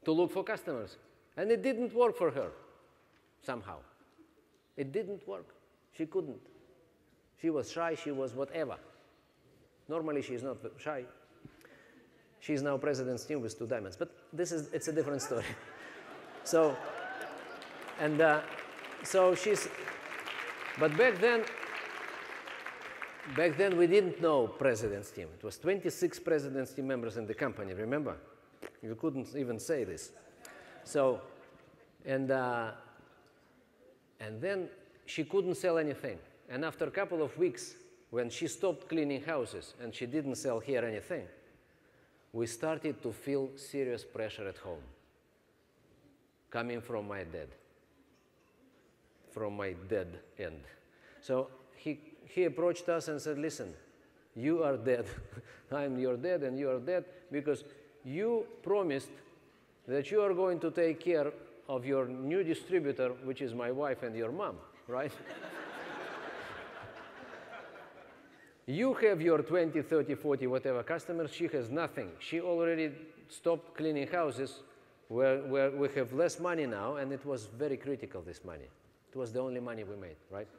to look for customers. And it didn't work for her, somehow. It didn't work. She couldn't. She was shy, she was whatever. Normally she's not shy. She's now President's team with 2 diamonds, but it's a different story. So, and so but back then we didn't know President's team. It was 26 President's team members in the company, remember? You couldn't even say this. So, and then she couldn't sell anything. And after a couple of weeks, when she stopped cleaning houses and she didn't sell here anything, we started to feel serious pressure at home, coming from my dad, from my dead end. So, he approached us and said, listen, you are dead. I'm your dad and you are dead because you promised that you are going to take care of your new distributor, which is my wife and your mom, right? You have your 20, 30, 40, whatever customers. She has nothing. She already stopped cleaning houses where we have less money now, and it was very critical, this money. It was the only money we made, right?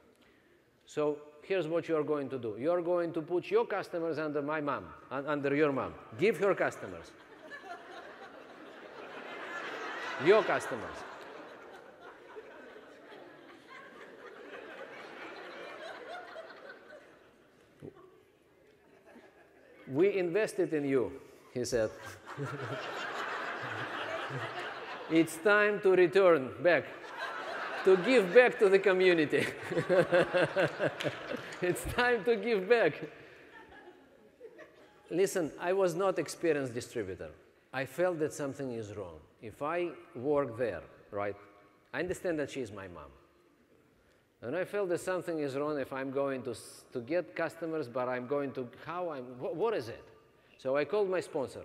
So here's what you are going to do. You are going to put your customers under my mom, under your mom. Give her customers. Your customers. We invested in you, he said. It's time to return back, to give back to the community. It's time to give back. Listen, I was not experienced distributor. I felt that something is wrong. If I work there, right, I understand that she is my mom. And I felt that something is wrong if I'm going to get customers, but I'm going to, what is it? So I called my sponsor.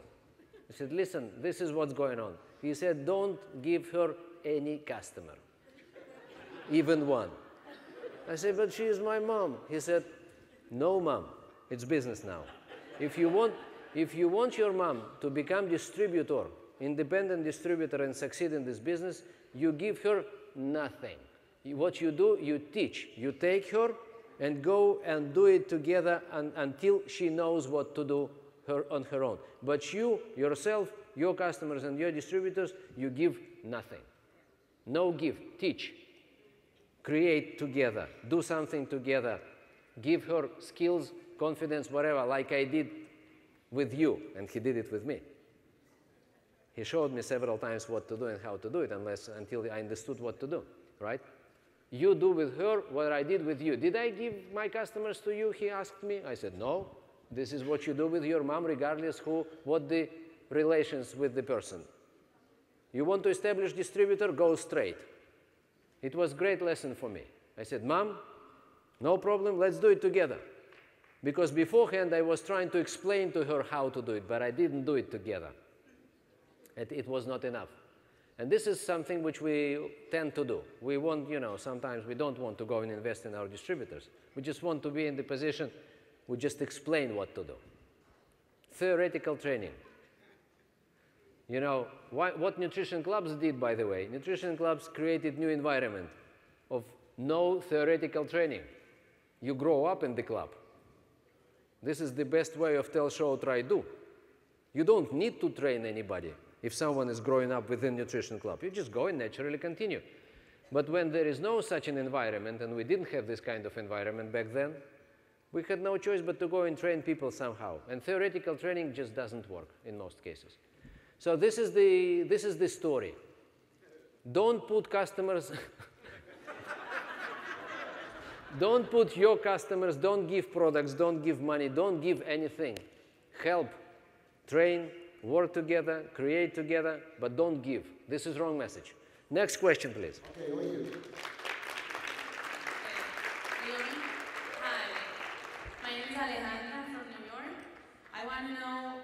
I said, listen, this is what's going on. He said, don't give her any customer, even one. I said, but she is my mom. He said, no, mom, it's business now. If you want your mom to become distributor, independent distributor and succeed in this business, you give her nothing. What you do, you teach. You take her and go and do it together until she knows what to do on her own. But you, yourself, your customers and your distributors, you give nothing. No give. Teach. Create together. Do something together. Give her skills, confidence, whatever, like I did with you, and he did it with me. He showed me several times what to do and how to do it, until I understood what to do, right? You do with her what I did with you. Did I give my customers to you? He asked me. I said, no. This is what you do with your mom, regardless what the relations with the person. You want to establish distributor? Go straight. It was a great lesson for me. I said, Mom, no problem. Let's do it together. Because beforehand, I was trying to explain to her how to do it, but I didn't do it together. It was not enough. And this is something which we tend to do. We want, sometimes we don't want to go and invest in our distributors. We just want to be in the position, we just explain what to do. Theoretical training. What nutrition clubs did, by the way, nutrition clubs created new environment of no theoretical training. You grow up in the club. This is the best way of tell, show, try, do. You don't need to train anybody. If someone is growing up within nutrition club, you just go and naturally continue. But when there is no such an environment, and we didn't have this kind of environment back then, we had no choice but to go and train people somehow. And theoretical training just doesn't work in most cases. So this is the story. Don't put customers, don't put your customers, don't give products, don't give money, don't give anything. Help, train, work together, create together, but don't give. This is wrong message. Next question, please. Okay, over here. Hi, my name is Alejandra from New York. I want to know,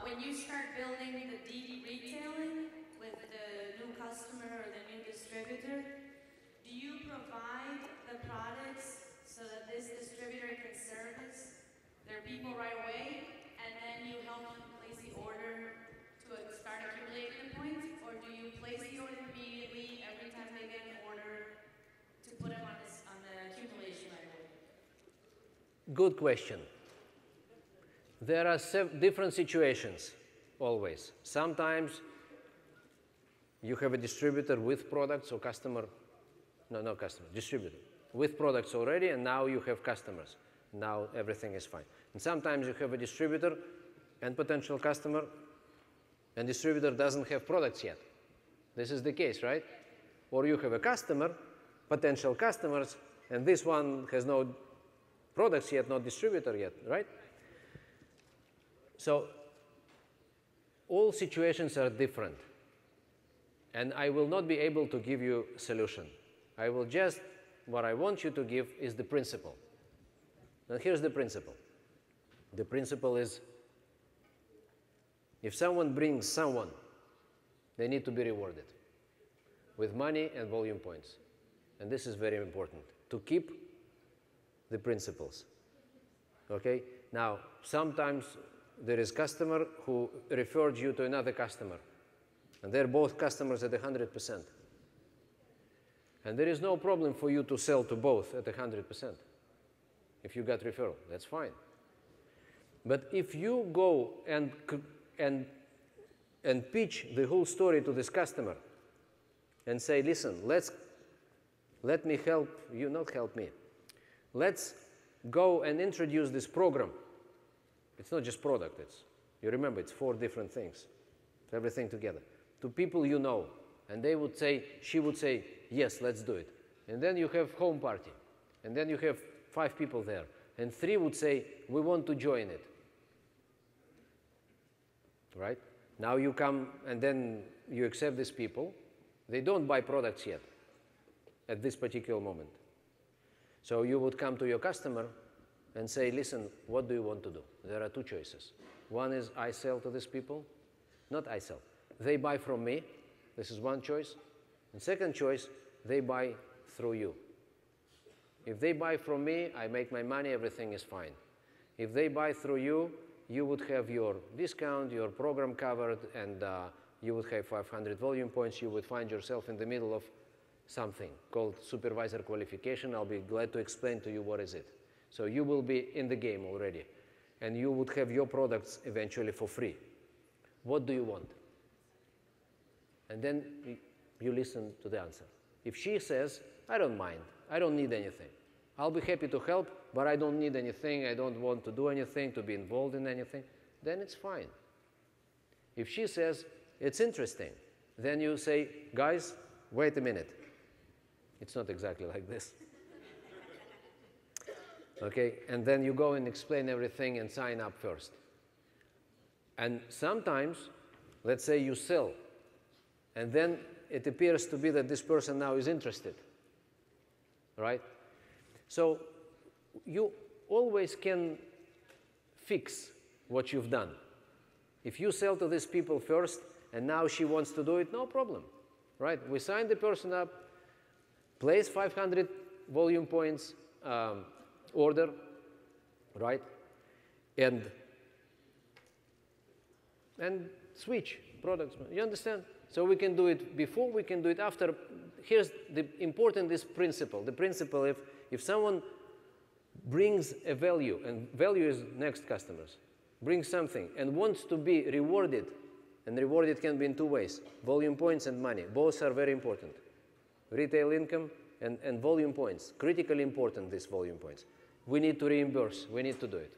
when you start building the DD retailing with the new customer or the new distributor, do you provide the products so that this distributor can service their people right away, and then you help them place the order to start accumulating the points, or do you place the order immediately every time they get an order to put them on the accumulation right away? Good question. There are different situations, always. Sometimes you have a distributor with products or distributor with products already, and now you have customers. Now everything is fine. And sometimes you have a distributor and potential customer, and distributor doesn't have products yet. This is the case, right? Or you have a customer, potential customers, and this one has no products yet, no distributor yet, right? So all situations are different, and I will not be able to give you a solution. I will just what I want you to give is the principle. Now here's the principle. The principle is, if someone brings someone, they need to be rewarded with money and volume points. And this is very important, to keep the principles. Okay? Now, sometimes there is customer who referred you to another customer, and they're both customers at 100%. And there is no problem for you to sell to both at 100%. If you got referral, that's fine. But if you go and pitch the whole story to this customer and say, listen, let me help you, not help me. Let's go and introduce this program. It's not just product, you remember, it's 4 different things, everything together, to people you know. And they would say, she would say, yes, let's do it. And then you have home party. And then you have 5 people there. And 3 would say, we want to join it. Right? Now you come and then you accept these people. They don't buy products yet at this particular moment. So you would come to your customer and say, listen, what do you want to do? There are 2 choices. One is I sell to these people. Not I sell. They buy from me. This is one choice. And second choice, they buy through you. If they buy from me, I make my money, everything is fine. If they buy through you, you would have your discount, your program covered, and you would have 500 volume points. You would find yourself in the middle of something called supervisor qualification. I'll be glad to explain to you what is it. So you will be in the game already, and you would have your products eventually for free. What do you want? And then you listen to the answer. If she says, I don't mind, I don't need anything, I'll be happy to help, but I don't need anything, I don't want to do anything, to be involved in anything, then it's fine. If she says, it's interesting, then you say, guys, wait a minute. It's not exactly like this. Okay, and then you go and explain everything and sign up first. And sometimes, let's say you sell, and then it appears to be that this person now is interested, right? So you always can fix what you've done. If you sell to these people first, and now she wants to do it, no problem, right? We sign the person up, place 500 volume points order, right? And switch products. You understand? So we can do it before, we can do it after. Here's the important this principle. The principle, if someone brings a value, and value is next customers, brings something and wants to be rewarded, and rewarded can be in 2 ways, volume points and money. Both are very important. Retail income and volume points, critically important, these volume points. We need to reimburse, we need to do it.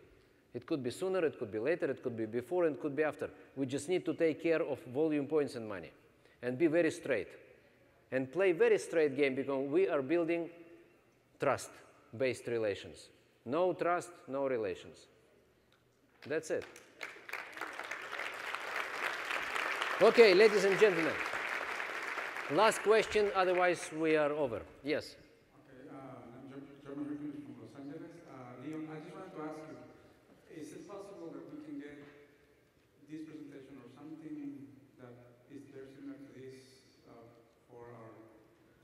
It could be sooner, it could be later, it could be before, and it could be after. We just need to take care of volume points and money and be very straight and play very straight game, because we are building trust-based relations. No trust, no relations. That's it. Okay, ladies and gentlemen. Last question, otherwise we are over. Yes? Okay, I'm German Rickman from Los Angeles. Leon, I just wanted to ask you, is it possible that we can get this presentation or something that is very similar to this for our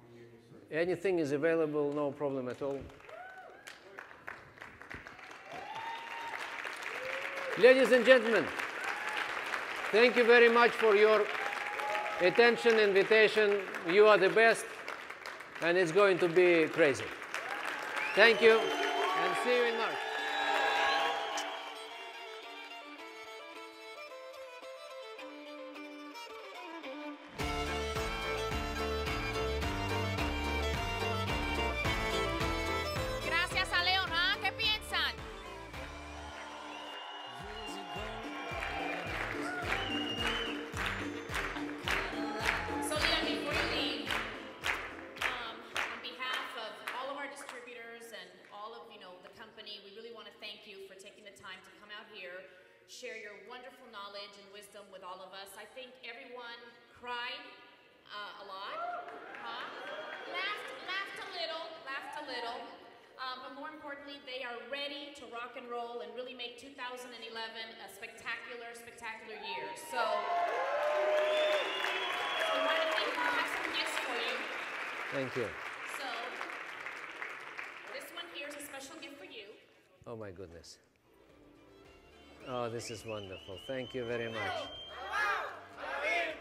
own users? Anything is available, no problem at all. Ladies and gentlemen, thank you very much for your attention, invitation. You are the best, and it's going to be crazy. Thank you, and see you in March. Gracias a Leon, ¿ah? ¿Qué piensan? So Leon, before you leave, on behalf of all of our distributors and all of the company, we really they are ready to rock and roll and really make 2011 a spectacular, spectacular year. So we want to think, we have some gifts for you. Thank you. So this one here is a special gift for you. Oh my goodness. Oh, this is wonderful. Thank you very much.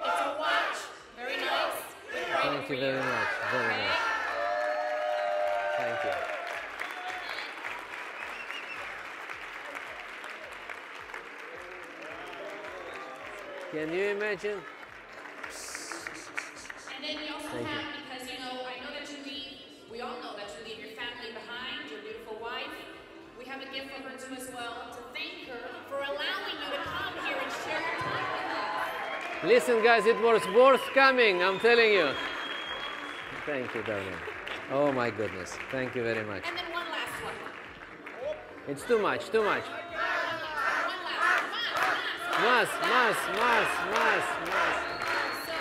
It's a watch. Very nice. Thank you very much. Very nice. Thank you. Can you imagine? And then we also have, because you know, I know that you leave, we all know that you leave your family behind, your beautiful wife. We have a gift for her too as well, to thank her for allowing you to come here and share your time with us. Listen, guys, it was worth coming, I'm telling you. Thank you, darling. Oh my goodness. Thank you very much. And then one last one. It's too much, too much. One last. Más. So,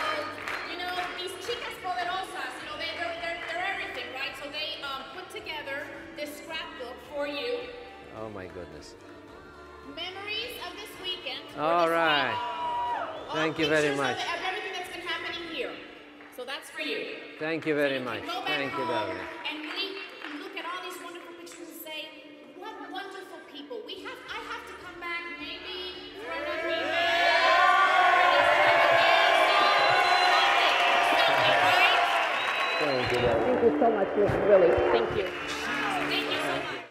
you know, these chicas poderosas, you know, they're everything, right? So they put together this scrapbook for you. Oh my goodness. Memories of this weekend. All right. Thank you very much. Of everything that's been happening here. So that's for you. Thank you very much. Go back Thank you, home darling. and really look at all these wonderful pictures and say, what wonderful people. I have to come back maybe for another event. Thank you, darling. Thank you so much, really. Thank you.